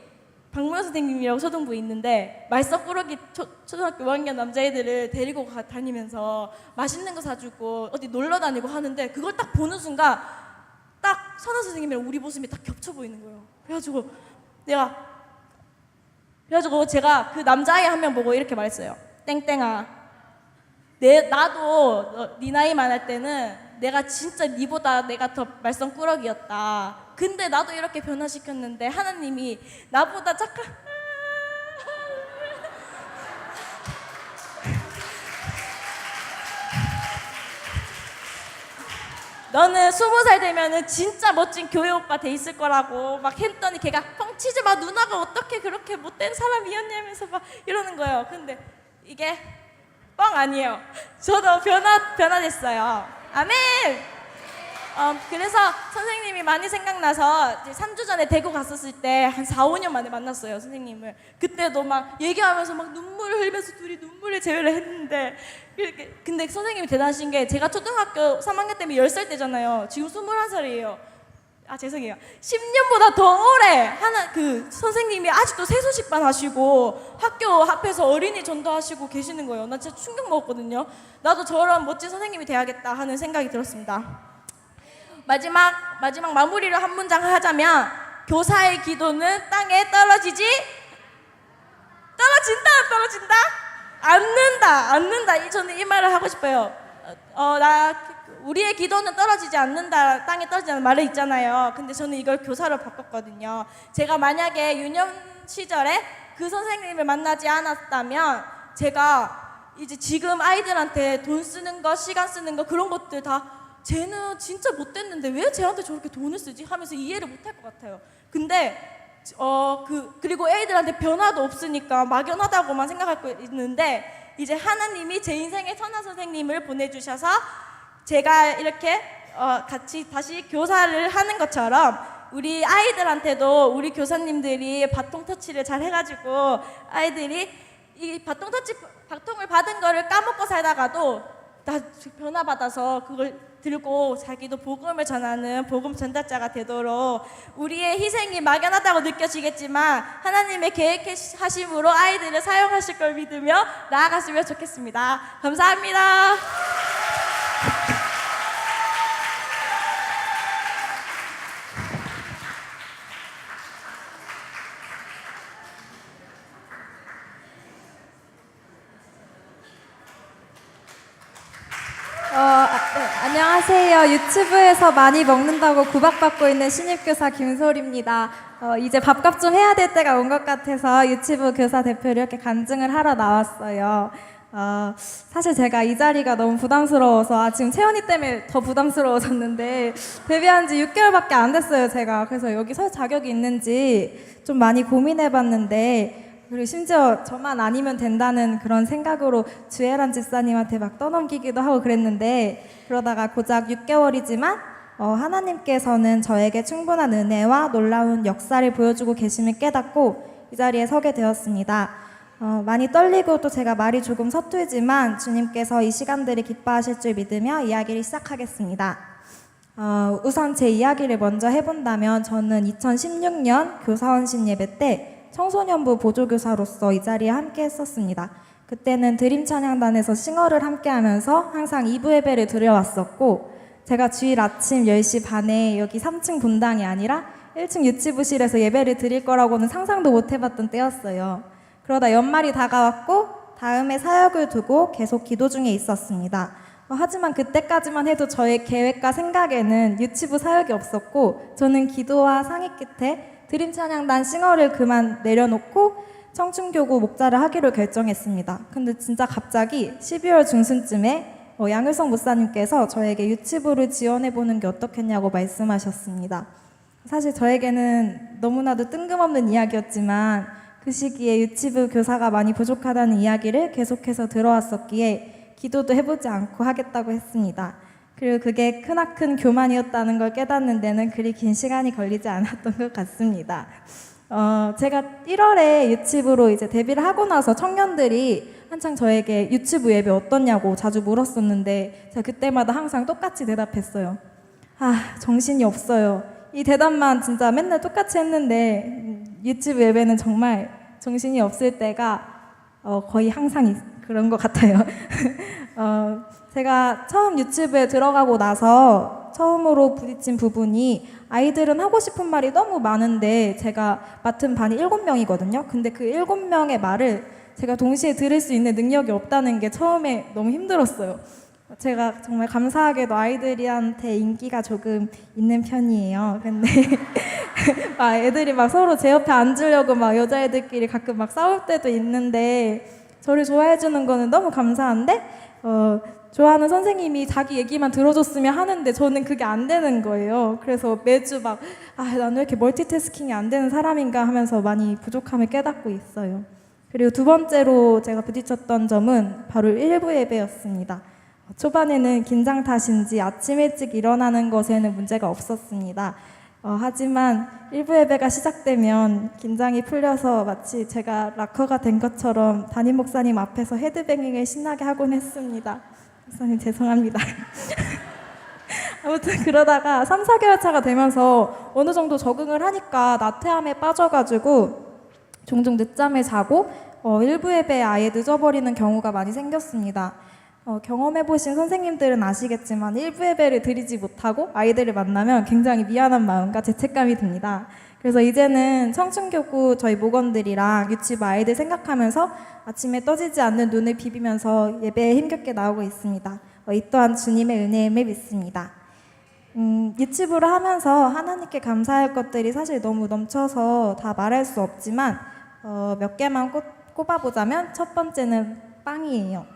박무영 선생님이라고 초등부에 있는데 말썽꾸러기 초등학교 5학년 남자애들을 데리고 다니면서 맛있는 거 사주고 어디 놀러 다니고 하는데 그걸 딱 보는 순간 딱 선아 선생님이랑 우리 모습이 딱 겹쳐 보이는 거예요. 그래가지고 제가 그 남자아이 한 명 보고 이렇게 말했어요. 땡땡아, 나도 네 나이 많을 때는 내가 진짜 네보다 내가 더 말썽꾸러기였다. 근데 나도 이렇게 변화시켰는데 하나님이 나보다 착한 너는 20살 되면은 진짜 멋진 교회 오빠 돼 있을 거라고 막 했더니 걔가 뻥치지 마, 누나가 어떻게 그렇게 못된 사람이었냐면서 막 이러는 거예요. 근데 이게 뻥 아니에요. 저도 변화됐어요. 아멘. 그래서 선생님이 많이 생각나서 이제 3주 전에 대구 갔었을 때 한 4, 5년 만에 만났어요, 선생님을. 그때도 막 얘기하면서 막 눈물을 흘리면서 둘이 눈물의 제외를 했는데 근데 선생님이 대단하신 게 제가 초등학교 3학년 때면 10살 때잖아요. 지금 21살이에요. 죄송해요. 10년보다 더 오래 그 선생님이 아직도 세수식반 하시고 학교 앞에서 어린이 전도하시고 계시는 거예요. 나 진짜 충격 먹었거든요. 나도 저런 멋진 선생님이 돼야겠다 하는 생각이 들었습니다. 마지막 마무리를 한 문장 하자면 교사의 기도는 땅에 떨어진다. 않는다. 저는 이 말을 하고 싶어요. 우리의 기도는 떨어지지 않는다, 땅에 떨어지지 않는 말을 있잖아요. 근데 저는 이걸 교사로 바꿨거든요. 제가 만약에 유년 시절에 그 선생님을 만나지 않았다면 제가 이제 지금 아이들한테 돈 쓰는 거, 시간 쓰는 거 그런 것들 다 쟤는 진짜 못됐는데 왜 쟤한테 저렇게 돈을 쓰지? 하면서 이해를 못할 것 같아요. 근데 그리고 애들한테 변화도 없으니까 막연하다고만 생각하고 있는데 이제 하나님이 제 인생에 선아 선생님을 보내주셔서 제가 이렇게 같이 다시 교사를 하는 것처럼 우리 아이들한테도 우리 교사님들이 바통 터치를 잘 해가지고 아이들이 이 바통을 받은 거를 까먹고 살다가도 다 변화받아서 그걸 들고 자기도 복음을 전하는 복음 전달자가 되도록 우리의 희생이 막연하다고 느껴지겠지만 하나님의 계획하심으로 아이들을 사용하실 걸 믿으며 나아갔으면 좋겠습니다. 감사합니다. 안녕하세요. 유튜브에서 많이 먹는다고 구박받고 있는 신입교사 김솔입니다. 이제 밥값 좀 해야 될 때가 온 것 같아서 유튜브 교사 대표를 이렇게 간증을 하러 나왔어요. 사실 제가 이 자리가 너무 부담스러워서 지금 채연이 때문에 더 부담스러워졌는데 데뷔한 지 6개월밖에 안 됐어요, 제가. 그래서 여기 설 자격이 있는지 좀 많이 고민해봤는데 그리고 심지어 저만 아니면 된다는 그런 생각으로 주애란 집사님한테 막 떠넘기기도 하고 그랬는데 그러다가 고작 6개월이지만 하나님께서는 저에게 충분한 은혜와 놀라운 역사를 보여주고 계심을 깨닫고 이 자리에 서게 되었습니다. 많이 떨리고 또 제가 말이 조금 서툴지만 주님께서 이 시간들을 기뻐하실 줄 믿으며 이야기를 시작하겠습니다. 우선 제 이야기를 먼저 해본다면 저는 2016년 교사헌신 예배 때 청소년부 보조교사로서 이 자리에 함께 했었습니다. 그때는 드림찬양단에서 싱어를 함께 하면서 항상 2부 예배를 드려왔었고 제가 주일 아침 10시 반에 여기 3층 본당이 아니라 1층 유치부실에서 예배를 드릴 거라고는 상상도 못 해봤던 때였어요. 그러다 연말이 다가왔고 다음에 사역을 두고 계속 기도 중에 있었습니다. 하지만 그때까지만 해도 저의 계획과 생각에는 유치부 사역이 없었고 저는 기도와 상의 끝에 드림찬양단 싱어를 그만 내려놓고 청춘교구 목자를 하기로 결정했습니다. 근데 진짜 갑자기 12월 중순쯤에 양효성 목사님께서 저에게 유치부를 지원해보는 게 어떻겠냐고 말씀하셨습니다. 사실 저에게는 너무나도 뜬금없는 이야기였지만 그 시기에 유치부 교사가 많이 부족하다는 이야기를 계속해서 들어왔었기에 기도도 해보지 않고 하겠다고 했습니다. 그리고 그게 크나큰 교만이었다는 걸 깨닫는 데는 그리 긴 시간이 걸리지 않았던 것 같습니다. 제가 1월에 유치부로 이제 데뷔를 하고 나서 청년들이 한창 저에게 유치부 예배 어떻냐고 자주 물었었는데 제가 그때마다 항상 똑같이 대답했어요. 정신이 없어요. 이 대답만 진짜 맨날 똑같이 했는데 유치부 예배는 정말 정신이 없을 때가 거의 항상 그런 것 같아요. 제가 처음 유치부에 들어가고 나서 처음으로 부딪힌 부분이 아이들은 하고 싶은 말이 너무 많은데 제가 맡은 반이 7명이거든요. 근데 그 7명의 말을 제가 동시에 들을 수 있는 능력이 없다는 게 처음에 너무 힘들었어요. 제가 정말 감사하게도 아이들한테 인기가 조금 있는 편이에요. 근데 애들이 막 서로 제 옆에 앉으려고 막 여자애들끼리 가끔 막 싸울 때도 있는데 저를 좋아해 주는 거는 너무 감사한데 좋아하는 선생님이 자기 얘기만 들어줬으면 하는데 저는 그게 안 되는 거예요. 그래서 매주 막 나는 왜 이렇게 멀티태스킹이 안 되는 사람인가 하면서 많이 부족함을 깨닫고 있어요. 그리고 두 번째로 제가 부딪혔던 점은 바로 1부 예배였습니다. 초반에는 긴장 탓인지 아침 일찍 일어나는 것에는 문제가 없었습니다. 하지만 1부 예배가 시작되면 긴장이 풀려서 마치 제가 락커가 된 것처럼 담임 목사님 앞에서 헤드뱅잉을 신나게 하곤 했습니다. 목사님 죄송합니다. 아무튼 그러다가 3, 4개월 차가 되면서 어느 정도 적응을 하니까 나태함에 빠져가지고 종종 늦잠을 자고 1부 예배에 아예 늦어버리는 경우가 많이 생겼습니다. 경험해보신 선생님들은 아시겠지만 1부 예배를 드리지 못하고 아이들을 만나면 굉장히 미안한 마음과 죄책감이 듭니다. 그래서 이제는 청춘교구 저희 목원들이랑 유치부 아이들 생각하면서 아침에 떠지지 않는 눈을 비비면서 예배에 힘겹게 나오고 있습니다. 이 또한 주님의 은혜임을 믿습니다. 유치부를 하면서 하나님께 감사할 것들이 사실 너무 넘쳐서 다 말할 수 없지만 몇 개만 꼽아보자면 첫 번째는 빵이에요.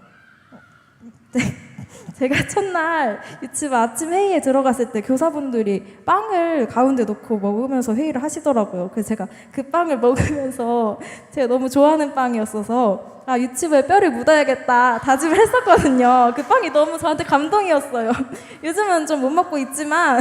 제가 첫날 유치부 아침 회의에 들어갔을 때 교사분들이 빵을 가운데 놓고 먹으면서 회의를 하시더라고요. 그래서 제가 그 빵을 먹으면서 제가 너무 좋아하는 빵이었어서 유치부에 뼈를 묻어야겠다 다짐을 했었거든요. 그 빵이 너무 저한테 감동이었어요. 요즘은 좀 못 먹고 있지만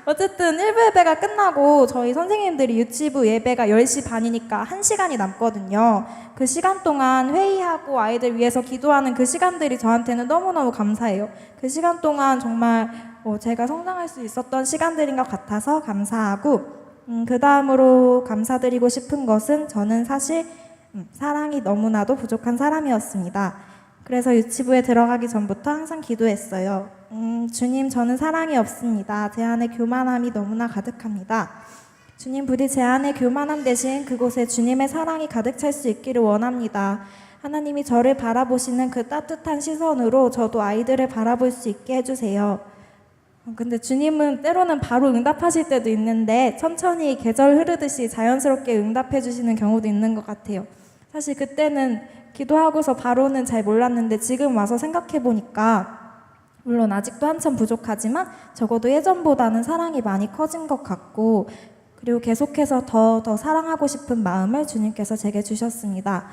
어쨌든 1부 예배가 끝나고 저희 선생님들이 유치부 예배가 10시 반이니까 1시간이 남거든요. 그 시간 동안 회의하고 아이들 위해서 기도하는 그 시간들이 저한테는 너무너무 감사해요. 그 시간 동안 정말 제가 성장할 수 있었던 시간들인 것 같아서 감사하고 그 다음으로 감사드리고 싶은 것은 저는 사실 사랑이 너무나도 부족한 사람이었습니다. 그래서 유치부에 들어가기 전부터 항상 기도했어요. 주님, 저는 사랑이 없습니다. 제 안에 교만함이 너무나 가득합니다. 주님, 부디 제 안에 교만함 대신 그곳에 주님의 사랑이 가득 찰 수 있기를 원합니다. 하나님이 저를 바라보시는 그 따뜻한 시선으로 저도 아이들을 바라볼 수 있게 해주세요. 근데 주님은 때로는 바로 응답하실 때도 있는데 천천히 계절 흐르듯이 자연스럽게 응답해 주시는 경우도 있는 것 같아요. 사실 그때는 기도하고서 바로는 잘 몰랐는데 지금 와서 생각해 보니까 물론 아직도 한참 부족하지만 적어도 예전보다는 사랑이 많이 커진 것 같고 그리고 계속해서 더 사랑하고 싶은 마음을 주님께서 제게 주셨습니다.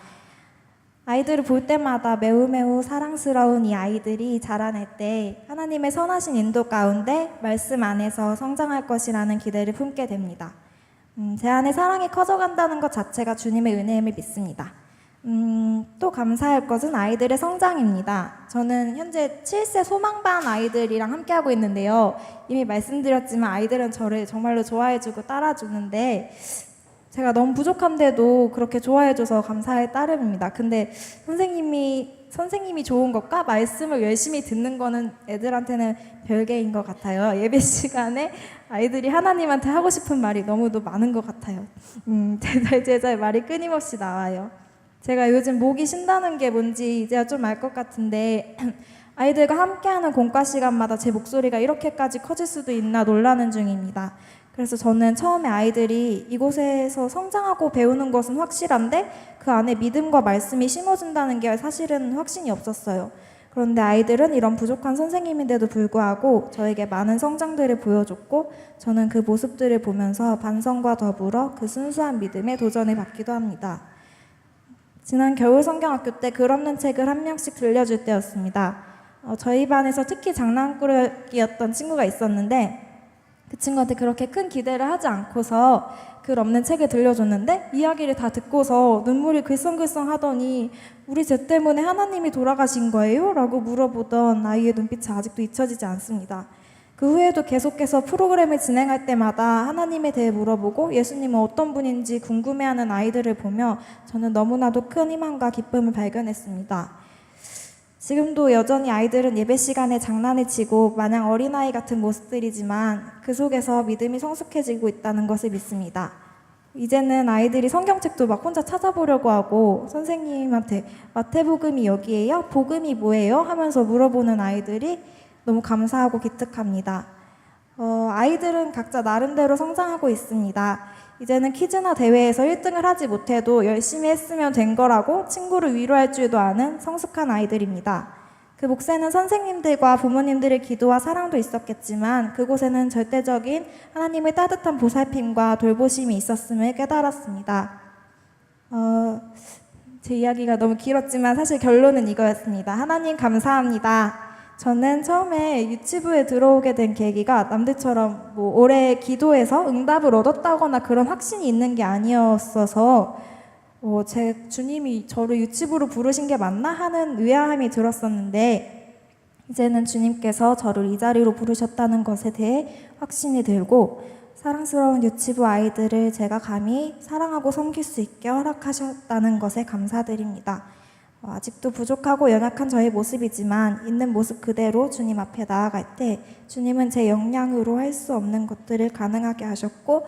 아이들을 볼 때마다 매우 사랑스러운 이 아이들이 자라날 때 하나님의 선하신 인도 가운데 말씀 안에서 성장할 것이라는 기대를 품게 됩니다. 제 안에 사랑이 커져간다는 것 자체가 주님의 은혜임을 믿습니다. 또 감사할 것은 아이들의 성장입니다. 저는 현재 7세 소망반 아이들이랑 함께하고 있는데요. 이미 말씀드렸지만 아이들은 저를 정말로 좋아해주고 따라주는데 제가 너무 부족한데도 그렇게 좋아해줘서 감사할 따름입니다. 근데 선생님이 좋은 것과 말씀을 열심히 듣는 거는 애들한테는 별개인 것 같아요. 예배 시간에 아이들이 하나님한테 하고 싶은 말이 너무도 많은 것 같아요. 제자의 말이 끊임없이 나와요. 제가 요즘 목이 쉰다는 게 뭔지 이제야 좀 알 것 같은데 아이들과 함께하는 공과 시간마다 제 목소리가 이렇게까지 커질 수도 있나 놀라는 중입니다. 그래서 저는 처음에 아이들이 이곳에서 성장하고 배우는 것은 확실한데 그 안에 믿음과 말씀이 심어진다는 게 사실은 확신이 없었어요. 그런데 아이들은 이런 부족한 선생님인데도 불구하고 저에게 많은 성장들을 보여줬고 저는 그 모습들을 보면서 반성과 더불어 그 순수한 믿음에 도전을 받기도 합니다. 지난 겨울 성경학교 때 글 없는 책을 한 명씩 들려줄 때였습니다. 저희 반에서 특히 장난꾸러기였던 친구가 있었는데 그 친구한테 그렇게 큰 기대를 하지 않고서 글 없는 책을 들려줬는데 이야기를 다 듣고서 눈물이 글썽글썽 하더니 우리 쟤 때문에 하나님이 돌아가신 거예요? 라고 물어보던 아이의 눈빛이 아직도 잊혀지지 않습니다. 그 후에도 계속해서 프로그램을 진행할 때마다 하나님에 대해 물어보고 예수님은 어떤 분인지 궁금해하는 아이들을 보며 저는 너무나도 큰 희망과 기쁨을 발견했습니다. 지금도 여전히 아이들은 예배 시간에 장난을 치고 마냥 어린아이 같은 모습들이지만 그 속에서 믿음이 성숙해지고 있다는 것을 믿습니다. 이제는 아이들이 성경책도 막 혼자 찾아보려고 하고 선생님한테 마태복음이 여기에요? 복음이 뭐예요? 하면서 물어보는 아이들이 너무 감사하고 기특합니다. 아이들은 각자 나름대로 성장하고 있습니다. 이제는 퀴즈나 대회에서 1등을 하지 못해도 열심히 했으면 된 거라고 친구를 위로할 줄도 아는 성숙한 아이들입니다. 그 몫에는 선생님들과 부모님들의 기도와 사랑도 있었겠지만 그곳에는 절대적인 하나님의 따뜻한 보살핌과 돌보심이 있었음을 깨달았습니다. 제 이야기가 너무 길었지만 사실 결론은 이거였습니다. 하나님 감사합니다. 저는 처음에 유치부에 들어오게 된 계기가 남들처럼 뭐 올해 기도해서 응답을 얻었다거나 그런 확신이 있는 게 아니었어서 제 주님이 저를 유치부로 부르신 게 맞나 하는 의아함이 들었었는데 이제는 주님께서 저를 이 자리로 부르셨다는 것에 대해 확신이 들고 사랑스러운 유치부 아이들을 제가 감히 사랑하고 섬길 수 있게 허락하셨다는 것에 감사드립니다. 아직도 부족하고 연약한 저의 모습이지만 있는 모습 그대로 주님 앞에 나아갈 때 주님은 제 역량으로 할 수 없는 것들을 가능하게 하셨고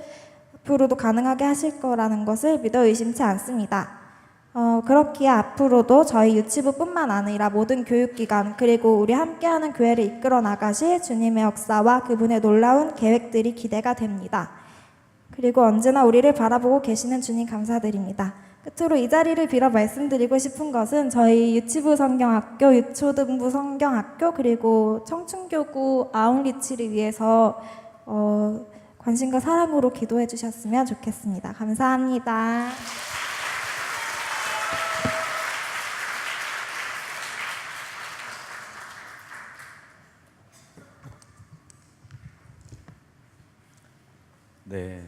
앞으로도 가능하게 하실 거라는 것을 믿어 의심치 않습니다. 그렇기에 앞으로도 저희 유치부뿐만 아니라 모든 교육기관 그리고 우리 함께하는 교회를 이끌어 나가실 주님의 역사와 그분의 놀라운 계획들이 기대가 됩니다. 그리고 언제나 우리를 바라보고 계시는 주님 감사드립니다. 끝으로 이 자리를 빌어 말씀드리고 싶은 것은 저희 유치부 성경학교, 유초등부 성경학교 그리고 청춘교구 아웃리치를 위해서 관심과 사랑으로 기도해 주셨으면 좋겠습니다. 감사합니다. 네.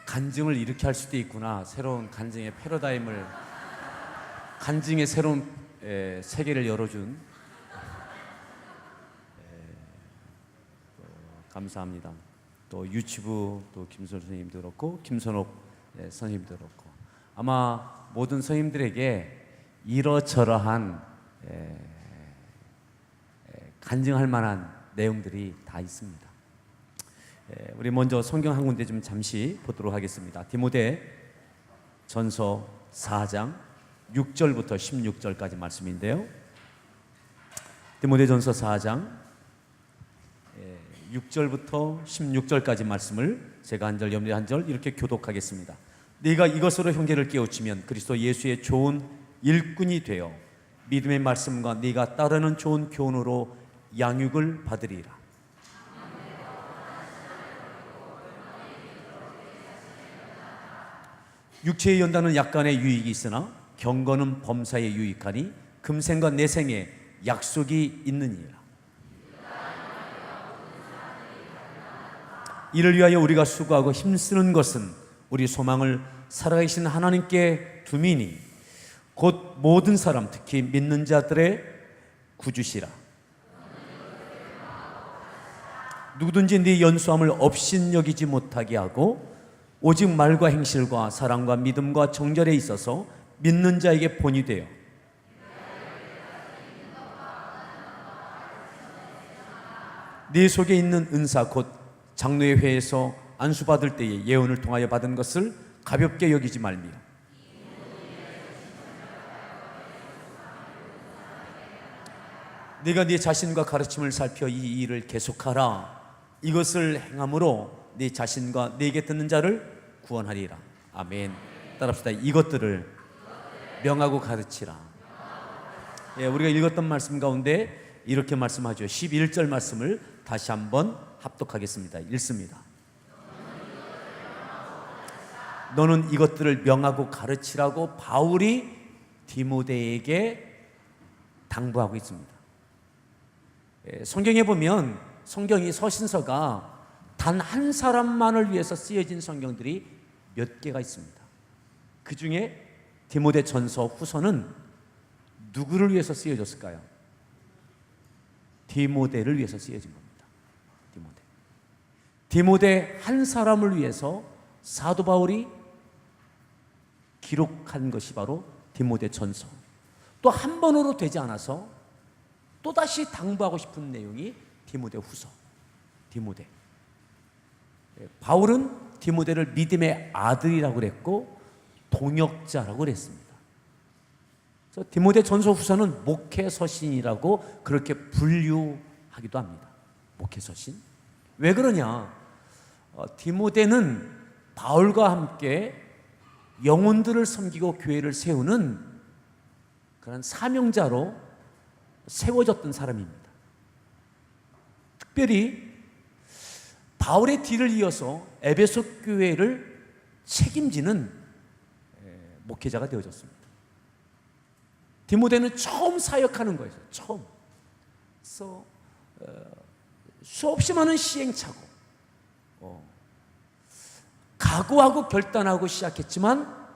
간증을 이렇게 할 수도 있구나. 새로운 간증의 패러다임을 간증의 새로운 세계를 열어준 감사합니다. 또 유치부 또 김선 선생님도 그렇고 김선옥 선생님도 그렇고 아마 모든 선생님들에게 이러저러한 간증할 만한 내용들이 다 있습니다. 우리 먼저 성경 한 군데 좀 잠시 보도록 하겠습니다. 디모데 전서 4장 6절부터 16절까지 말씀인데요. 디모데 전서 4장 6절부터 16절까지 말씀을 제가 한 절, 염려 한 절 이렇게 교독하겠습니다. 네가 이것으로 형제를 깨우치면 그리스도 예수의 좋은 일꾼이 되어 믿음의 말씀과 네가 따르는 좋은 교훈으로 양육을 받으리라. 육체의 연단은 약간의 유익이 있으나 경건은 범사에 유익하니 금생과 내생에 약속이 있느니라. 이를 위하여 우리가 수고하고 힘쓰는 것은 우리 소망을 살아계신 하나님께 두미니 곧 모든 사람 특히 믿는 자들의 구주시라. 누구든지 네 연수함을 업신여기지 못하게 하고 오직 말과 행실과 사랑과 믿음과 정절에 있어서 믿는 자에게 본이 되어 네 속에 있는 은사 곧 장로의 회에서 안수받을 때에 예언을 통하여 받은 것을 가볍게 여기지 말며 네가 네 자신과 가르침을 살펴 이 일을 계속하라. 이것을 행함으로 네 자신과 네게 듣는 자를 구원하리라. 아멘. 따라합시다. 이것들을 명하고 가르치라. 예, 우리가 읽었던 말씀 가운데 이렇게 말씀하죠. 11절 말씀을 다시 한번 합독하겠습니다. 읽습니다. 너는 이것들을 명하고 가르치라고 바울이 디모데에게 당부하고 있습니다. 예, 성경에 보면 성경이 서신서가 단 한 사람만을 위해서 쓰여진 성경들이 몇 개가 있습니다. 그 중에 디모데 전서 후서는 누구를 위해서 쓰여졌을까요? 디모데를 위해서 쓰여진 겁니다. 디모데 한 사람을 위해서 사도 바울이 기록한 것이 바로 디모데 전서. 또 한 번으로 되지 않아서 또다시 당부하고 싶은 내용이 디모데 후서. 디모데. 바울은 디모데를 믿음의 아들이라고 그랬고 동역자라고 그랬습니다. 그래서 디모데 전서 후서는 목회 서신이라고 그렇게 분류하기도 합니다. 목회 서신. 왜 그러냐? 디모데는 바울과 함께 영혼들을 섬기고 교회를 세우는 그런 사명자로 세워졌던 사람입니다. 특별히 바울의 뒤를 이어서 에베소 교회를 책임지는 목회자가 되어졌습니다. 디모데는 처음 사역하는 거예요. 처음. 그래서 수없이 많은 시행착오, 각오하고 결단하고 시작했지만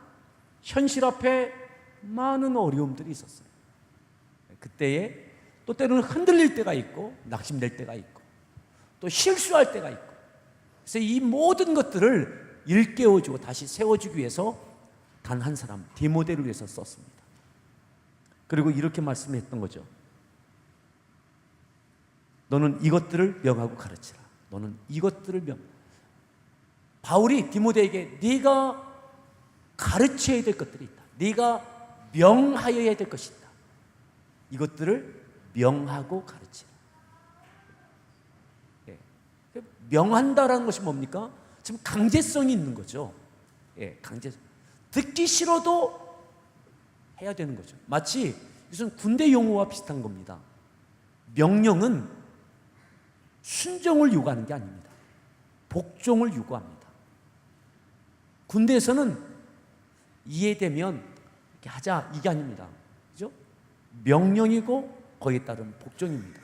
현실 앞에 많은 어려움들이 있었어요. 그때에 또 때로는 흔들릴 때가 있고 낙심될 때가 있고 또 실수할 때가 있고, 그래서 이 모든 것들을 일깨워주고 다시 세워주기 위해서 단 한 사람 디모데를 위해서 썼습니다. 그리고 이렇게 말씀했던 거죠. 너는 이것들을 명하고 가르치라. 너는 이것들을 바울이 디모데에게 네가 가르쳐야 될 것들이 있다. 네가 명하여야 될 것이 있다. 이것들을 명하고 가르치라. 예. 명한다라는 것이 뭡니까? 지금 강제성이 있는 거죠. 예, 강제성. 듣기 싫어도 해야 되는 거죠. 마치 무슨 군대 용어와 비슷한 겁니다. 명령은 순종을 요구하는 게 아닙니다. 복종을 요구합니다. 군대에서는 이해되면 이렇게 하자 이게 아닙니다. 그죠? 명령이고 거기에 따른 복종입니다.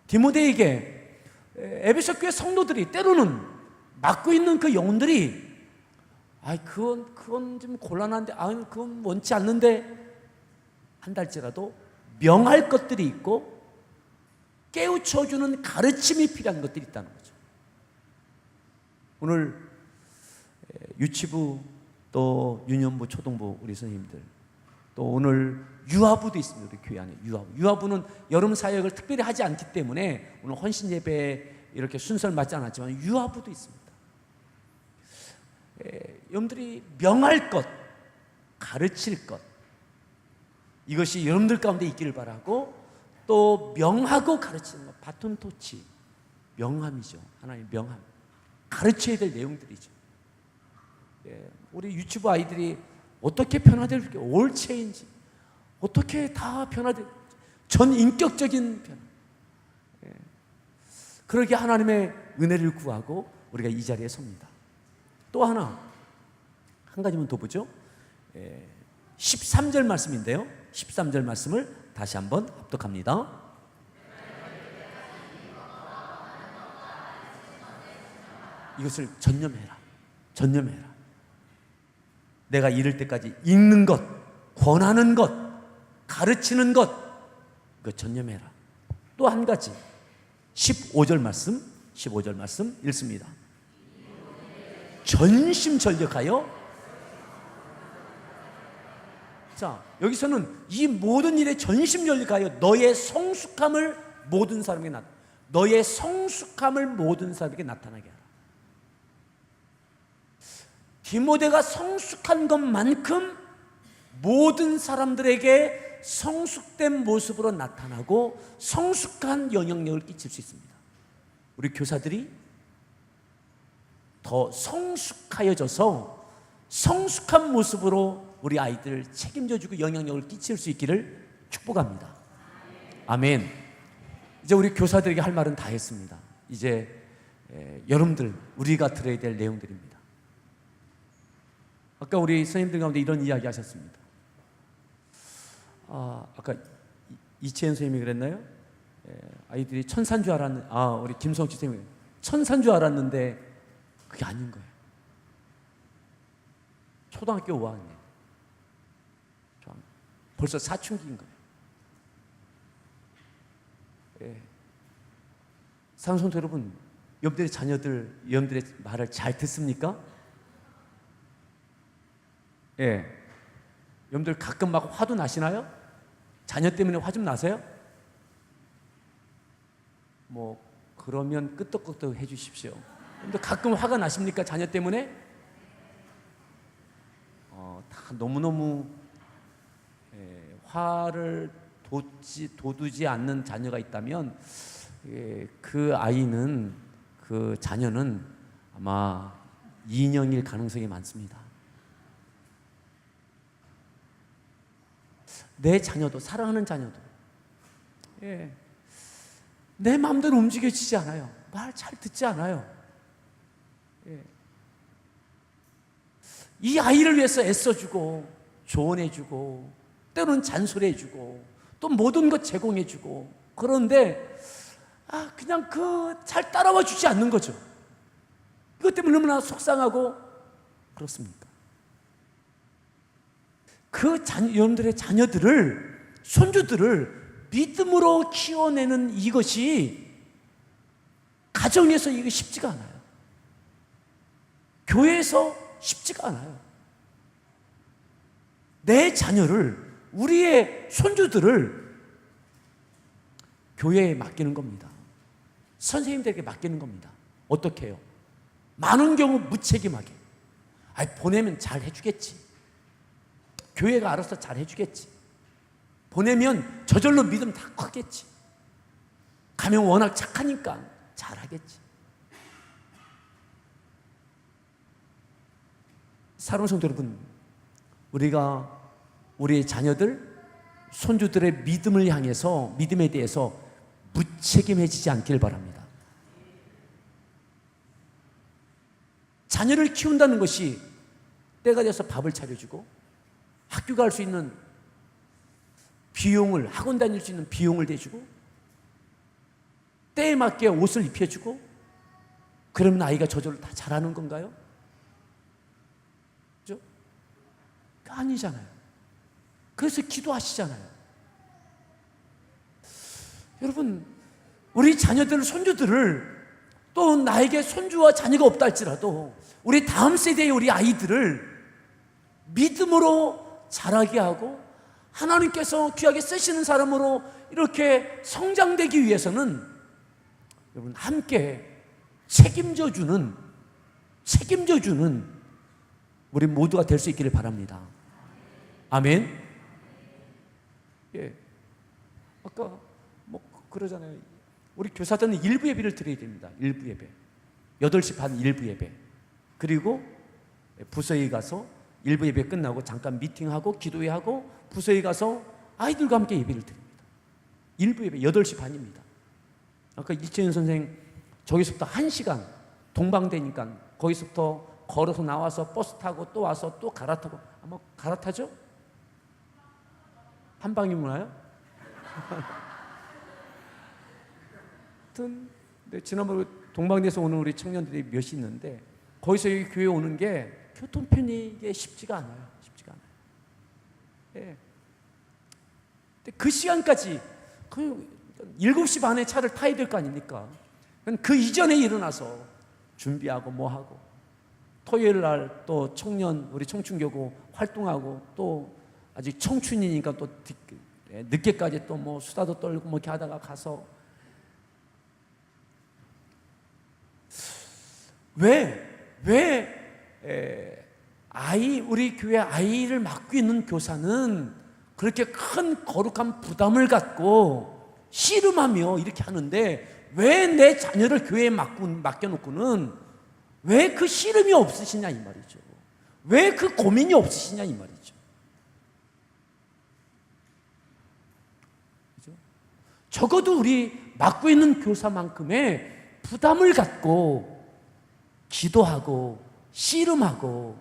디모데에게 에베소 교회 성도들이 때로는 맡고 있는 그 영혼들이 그건 좀 곤란한데 그건 원치 않는데 한달째라도 명할 것들이 있고 깨우쳐주는 가르침이 필요한 것들이 있다는 거죠. 오늘 유치부 또 유년부 초등부 우리 선생님들 또 오늘 유아부도 있습니다. 우리 교회 안에 유아부는 여름 사역을 특별히 하지 않기 때문에 오늘 헌신 예배 이렇게 순서를 맞지 않았지만 유아부도 있습니다. 여러분들이 명할 것, 가르칠 것, 이것이 여러분들 가운데 있기를 바라고, 또 명하고 가르치는 것, 바톤 토치, 명함이죠. 하나님의 명함, 가르쳐야 될 내용들이죠. 우리 유치부 아이들이 어떻게 변화될지, 올 체인지, 어떻게 다 변화될, 전 인격적인 변화. 그러게 하나님의 은혜를 구하고 우리가 이 자리에 섭니다. 또 하나, 한 가지만 더 보죠. 13절 말씀인데요. 13절 말씀을 다시 한번 합독합니다. 이것을 전념해라. 전념해라. 내가 이를 때까지 읽는 것, 권하는 것, 가르치는 것, 이거 전념해라. 또 한 가지 15절 말씀 읽습니다. 전심전력하여. 자, 여기서는 이 모든 일에 전심전력하여 너의 성숙함을 모든 사람에게 너의 성숙함을 모든 사람에게 나타나게 하라. 디모데가 성숙한 것만큼 모든 사람들에게 성숙된 모습으로 나타나고 성숙한 영향력을 끼칠 수 있습니다. 우리 교사들이 더 성숙하여져서 성숙한 모습으로 우리 아이들을 책임져주고 영향력을 끼칠 수 있기를 축복합니다. 아멘. 이제 우리 교사들에게 할 말은 다 했습니다. 이제 여러분들 우리가 들어야 될 내용들입니다. 아까 우리 선생님들 가운데 이런 이야기 하셨습니다. 아까 이채연 선생님이 그랬나요? 아이들이 천사인 줄 알았는데, 우리 김성치 선생님이 천사인 줄 알았는데 그게 아닌 거예요. 초등학교 5학년. 벌써 사춘기인 거예요. 사랑성도 여러분, 여러분들의 자녀들, 여러분들의 말을 잘 듣습니까? 여러분들 가끔 막 화도 나시나요? 자녀 때문에 화 좀 나세요? 뭐 그러면 끄떡끄떡 해주십시오. 여러분들 가끔 화가 나십니까? 자녀 때문에? 다 너무너무 화를 돋우지 않는 자녀가 있다면 그 아이는, 그 자녀는 아마 인형일 가능성이 많습니다. 내 자녀도, 사랑하는 자녀도 내 마음대로 움직여지지 않아요. 말 잘 듣지 않아요. 이 아이를 위해서 애써주고 조언해주고 때로는 잔소리해주고 또 모든 것 제공해주고, 그런데 그냥 잘 따라와 주지 않는 거죠. 이것 때문에 너무나 속상하고 그렇습니까? 여러분들의 자녀들을, 손주들을 믿음으로 키워내는 이것이 가정에서 이게 쉽지가 않아요. 교회에서 쉽지가 않아요. 내 자녀를, 우리의 손주들을 교회에 맡기는 겁니다. 선생님들에게 맡기는 겁니다. 어떻게 해요? 많은 경우 무책임하게. 보내면 잘 해주겠지. 교회가 알아서 잘 해주겠지. 보내면 저절로 믿음 다 크겠지. 가면 워낙 착하니까 잘 하겠지. 사랑하는 성도 여러분, 우리가 우리의 자녀들, 손주들의 믿음을 향해서, 믿음에 대해서 무책임해지지 않길 바랍니다. 자녀를 키운다는 것이 때가 돼서 밥을 차려주고 학교 갈 수 있는 비용을, 학원 다닐 수 있는 비용을 대주고 때에 맞게 옷을 입혀주고, 그러면 아이가 저절로 다 잘하는 건가요? 그죠? 아니잖아요. 그래서 기도하시잖아요. 여러분, 우리 자녀들, 손주들을, 또 나에게 손주와 자녀가 없다 할지라도 우리 다음 세대의 우리 아이들을 믿음으로 자라게 하고 하나님께서 귀하게 쓰시는 사람으로 이렇게 성장되기 위해서는 여러분 함께 책임져주는 우리 모두가 될 수 있기를 바랍니다. 아멘. 아까 뭐 그러잖아요. 우리 교사들은 일부 예배를 드려야 됩니다. 일부 예배. 8시 반 일부 예배. 그리고 부서에 가서 일부 예배 끝나고 잠깐 미팅하고 기도회하고 부서에 가서 아이들과 함께 예배를 드립니다. 일부 예배 8시 반입니다. 아까 이채윤 선생 저기서부터 1시간 동방대니까 거기서부터 걸어서 나와서 버스 타고 또 와서 또 갈아타고 아마 갈아타죠? 한 방이면 와요? 하여튼 지난번에 동방대에서 오는 우리 청년들이 몇이 있는데 거기서 여기 교회 오는 게 교통편이 이게 쉽지가 않아요. 쉽지가 않아요. 예. 근데 그 시간까지 그 7시 반에 차를 타야 될 거 아닙니까? 그 이전에 일어나서 준비하고 뭐 하고 토요일 날 또 청년 우리 청춘교구 활동하고 또 아직 청춘이니까 또 늦게까지 또 뭐 수다도 떨고 뭐 이렇게 하다가 가서 우리 교회 아이를 맡고 있는 교사는 그렇게 큰 거룩한 부담을 갖고 씨름하며 이렇게 하는데 왜 내 자녀를 교회에 맡겨놓고는 왜 그 씨름이 없으시냐 이 말이죠. 왜 그 고민이 없으시냐 이 말이죠. 그죠? 적어도 우리 맡고 있는 교사만큼의 부담을 갖고 기도하고 씨름하고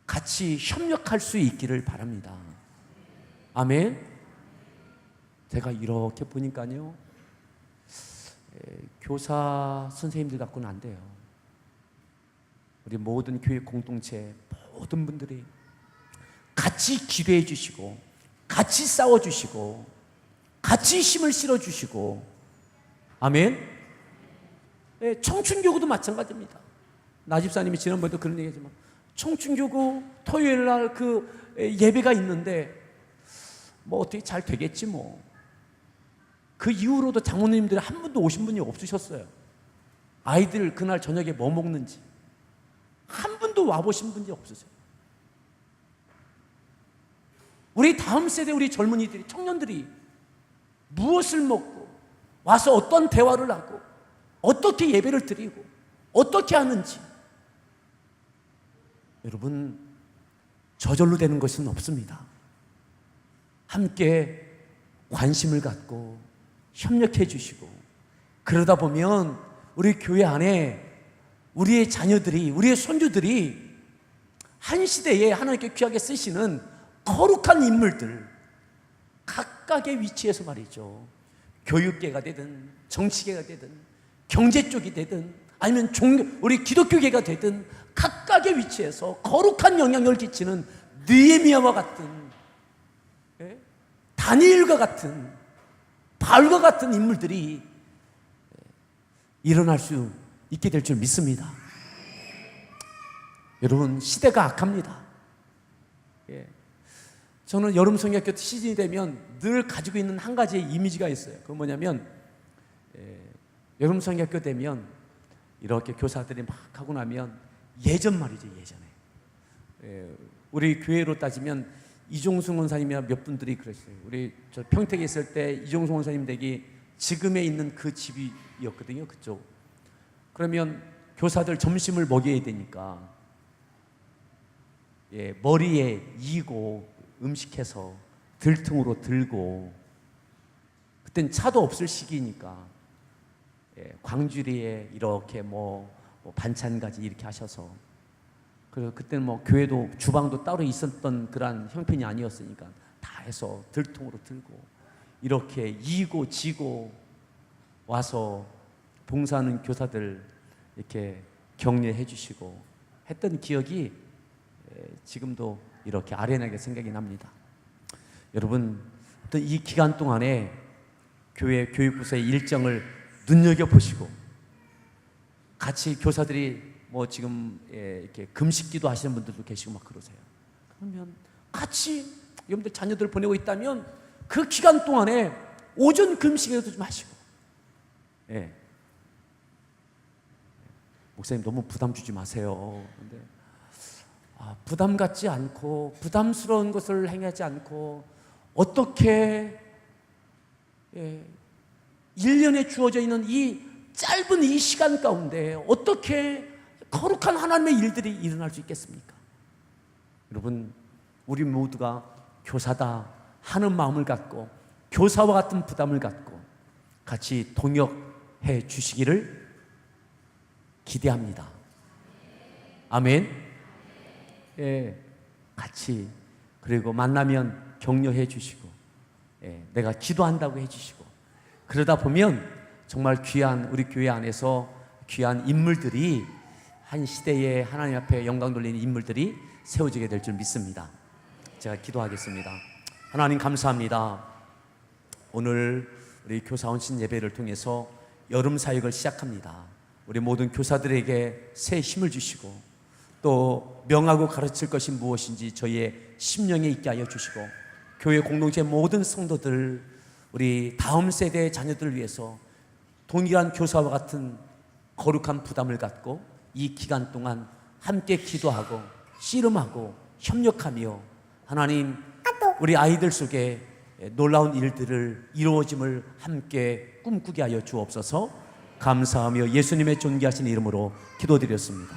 같이 협력할 수 있기를 바랍니다. 아멘. 제가 이렇게 보니까요, 교사 선생님들 갖고는 안 돼요. 우리 모든 교회 공동체 모든 분들이 같이 기도해 주시고 같이 싸워 주시고 같이 힘을 실어 주시고 아멘. 청춘교구도 마찬가지입니다. 나 집사님이 지난번에도 그런 얘기했지만 청춘교구 토요일 날 그 예배가 있는데 뭐 어떻게 잘 되겠지 뭐. 그 이후로도 장모님들이 한 분도 오신 분이 없으셨어요. 아이들 그날 저녁에 뭐 먹는지 한 분도 와보신 분이 없으세요. 우리 다음 세대 우리 젊은이들이 청년들이 무엇을 먹고 와서 어떤 대화를 하고 어떻게 예배를 드리고 어떻게 하는지 여러분 저절로 되는 것은 없습니다. 함께 관심을 갖고 협력해 주시고 그러다 보면 우리 교회 안에 우리의 자녀들이 우리의 손주들이 한 시대에 하나님께 귀하게 쓰시는 거룩한 인물들 각각의 위치에서 말이죠. 교육계가 되든 정치계가 되든 경제 쪽이 되든 아니면 우리 기독교계가 되든 각각의 위치에서 거룩한 영향을 끼치는 느헤미야와 같은 다니엘과 같은 바울과 같은 인물들이 일어날 수 있게 될 줄 믿습니다. 여러분 시대가 악합니다. 저는 여름 성경학교 시즌이 되면 늘 가지고 있는 한 가지의 이미지가 있어요. 그건 뭐냐면 여름 성경학교 되면 이렇게 교사들이 막 하고 나면 예전 말이죠. 예전에 우리 교회로 따지면 이종승 원사님이나 몇 분들이 그랬어요. 우리 저 평택에 있을 때 이종승 원사님 댁이 지금에 있는 그 집이었거든요. 그쪽. 그러면 교사들 점심을 먹여야 되니까 머리에 이고 음식해서 들통으로 들고 그땐 차도 없을 시기니까 광주리에 이렇게 뭐 반찬까지 이렇게 하셔서 그리고 그때는 뭐 교회도 주방도 따로 있었던 그런 형편이 아니었으니까 다 해서 들통으로 들고 이렇게 이고 지고 와서 봉사하는 교사들 이렇게 격려해 주시고 했던 기억이 지금도 이렇게 아련하게 생각이 납니다. 여러분 또 이 기간 동안에 교회 교육부서의 일정을 눈여겨보시고 같이 교사들이 뭐 지금 이렇게 금식기도 하시는 분들도 계시고 막 그러세요. 그러면 같이 여러분들 자녀들 보내고 있다면 그 기간 동안에 오전 금식에도 좀 하시고 목사님 너무 부담 주지 마세요. 근데 부담 갖지 않고 부담스러운 것을 행하지 않고 어떻게 1년에 주어져 있는 이 짧은 이 시간 가운데 어떻게 거룩한 하나님의 일들이 일어날 수 있겠습니까? 여러분 우리 모두가 교사다 하는 마음을 갖고 교사와 같은 부담을 갖고 같이 동역해 주시기를 기대합니다. 아멘. 예, 같이 그리고 만나면 격려해 주시고, 예, 내가 기도한다고 해주시고, 그러다 보면 정말 귀한 우리 교회 안에서 귀한 인물들이 한 시대에 하나님 앞에 영광 돌리는 인물들이 세워지게 될 줄 믿습니다. 제가 기도하겠습니다. 하나님 감사합니다. 오늘 우리 교사 헌신 예배를 통해서 여름 사역을 시작합니다. 우리 모든 교사들에게 새 힘을 주시고 또 명하고 가르칠 것이 무엇인지 저희의 심령에 있게 하여 주시고 교회 공동체 모든 성도들 우리 다음 세대의 자녀들을 위해서 동일한 교사와 같은 거룩한 부담을 갖고 이 기간 동안 함께 기도하고 씨름하고 협력하며 하나님 우리 아이들 속에 놀라운 일들을 이루어짐을 함께 꿈꾸게 하여 주옵소서. 감사하며 예수님의 존귀하신 이름으로 기도드렸습니다.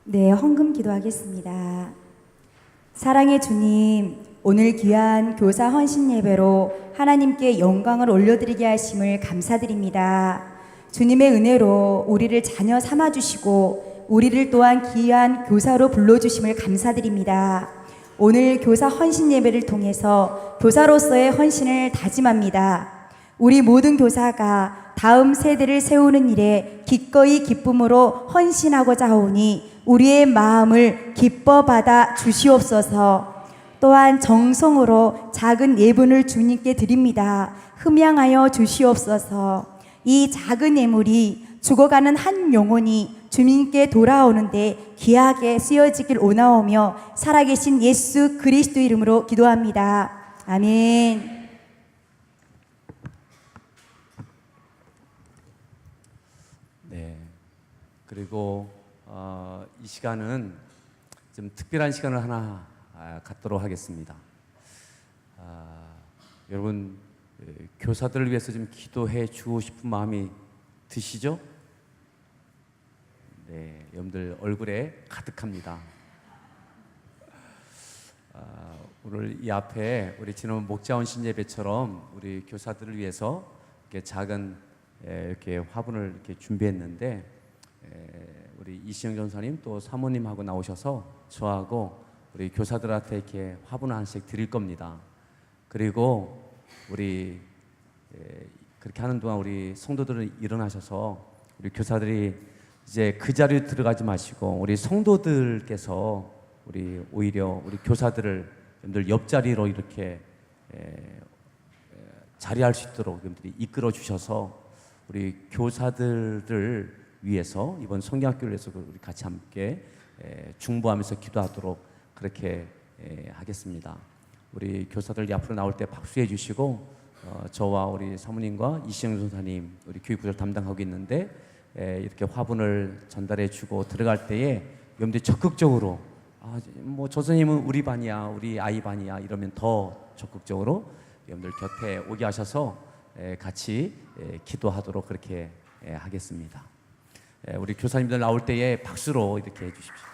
네, 헌금 기도하겠습니다. 사랑의 주님, 오늘 귀한 교사 헌신 예배로 하나님께 영광을 올려드리게 하심을 감사드립니다. 주님의 은혜로 우리를 자녀 삼아주시고 우리를 또한 귀한 교사로 불러주심을 감사드립니다. 오늘 교사 헌신 예배를 통해서 교사로서의 헌신을 다짐합니다. 우리 모든 교사가 다음 세대를 세우는 일에 기꺼이 기쁨으로 헌신하고자 하오니 우리의 마음을 기뻐 받아 주시옵소서. 또한 정성으로 작은 예분을 주님께 드립니다. 흠양하여 주시옵소서. 이 작은 예물이 죽어가는 한 영혼이 주님께 돌아오는데 귀하게 쓰여지길 원하오며 살아계신 예수 그리스도 이름으로 기도합니다. 아멘. 네. 그리고 이 시간은 좀 특별한 시간을 하나 갖도록 하겠습니다. 여러분 교사들을 위해서 좀 기도해 주고 싶은 마음이 드시죠? 네, 여러분들 얼굴에 가득합니다. 오늘 이 앞에 우리 지난 목자헌신 예배처럼 우리 교사들을 위해서 이렇게 작은 이렇게 화분을 이렇게 준비했는데 우리 이시영 전사님 또 사모님하고 나오셔서 저하고 우리 교사들한테 이렇게 화분을 하나씩 드릴 겁니다. 그리고 우리 그렇게 하는 동안 우리 성도들은 일어나셔서 우리 교사들이 이제 그 자리에 들어가지 마시고 우리 성도들께서 우리 오히려 우리 교사들을 여러분들 옆자리로 이렇게 자리할 수 있도록 여러분들이 이끌어 주셔서 우리 교사들을 위해서 이번 성경학교를 위해서 우리 같이 함께 중보하면서 기도하도록 그렇게 하겠습니다. 우리 교사들 앞으로 나올 때 박수해 주시고 저와 우리 사모님과 이시영 전사님 우리 교육부를 담당하고 있는데 이렇게 화분을 전달해 주고 들어갈 때에 여러분들이 적극적으로 뭐 저 선생님은 우리 반이야 우리 아이 반이야 이러면 더 적극적으로 여러분들 곁에 오게 하셔서 같이 기도하도록 그렇게 하겠습니다. 우리 교사님들 나올 때에 박수로 이렇게 해주십시오.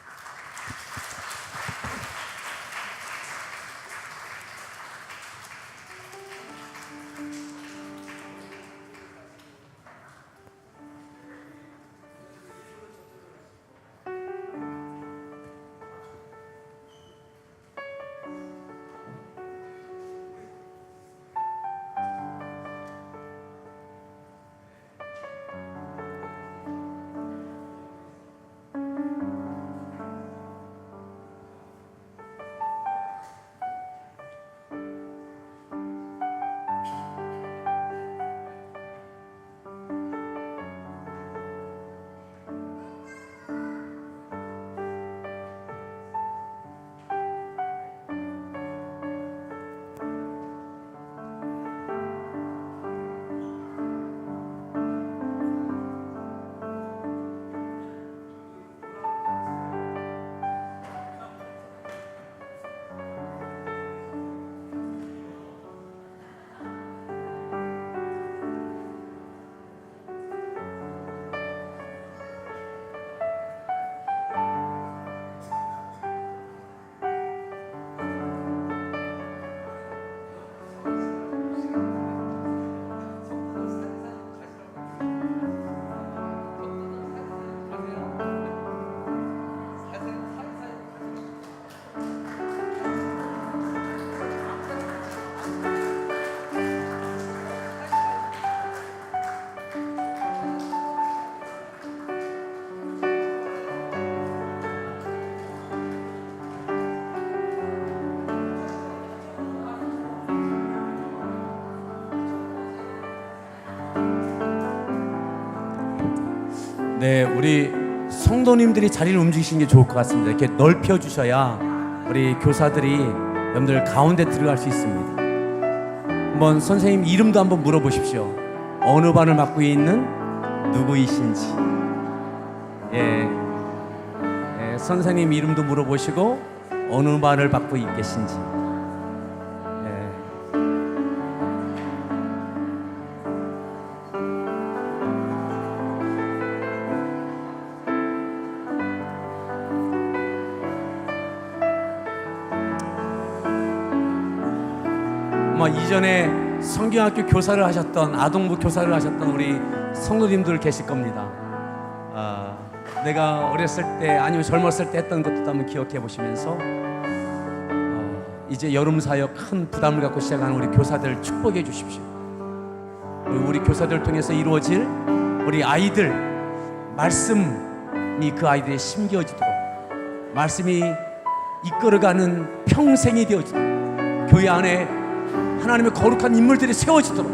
네, 우리 성도님들이 자리를 움직이시는 게 좋을 것 같습니다. 이렇게 넓혀 주셔야 우리 교사들이 여러분들 가운데 들어갈 수 있습니다. 한번 선생님 이름도 한번 물어보십시오. 어느 반을 맡고 있는 누구이신지. 선생님 이름도 물어보시고 어느 반을 맡고 계신지. 이전에 성경학교 교사를 하셨던, 아동부 교사를 하셨던 우리 성도님들 계실 겁니다. 내가 어렸을 때, 아니면 젊었을 때 했던 것도 한번 기억해 보시면서 이제 여름 사역 큰 부담을 갖고 시작하는 우리 교사들 축복해 주십시오. 우리 교사들 통해서 이루어질 우리 아이들 말씀이 그 아이들의 심겨지도록, 말씀이 이끌어가는 평생이 되어지도록, 교회 안에 하나님의 거룩한 인물들이 세워지도록,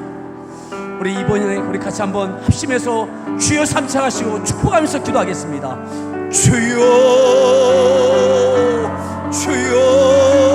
우리 이번에 우리 같이 한번 합심해서 주여 삼창하시고 축복하면서 기도하겠습니다. 주여, 주여.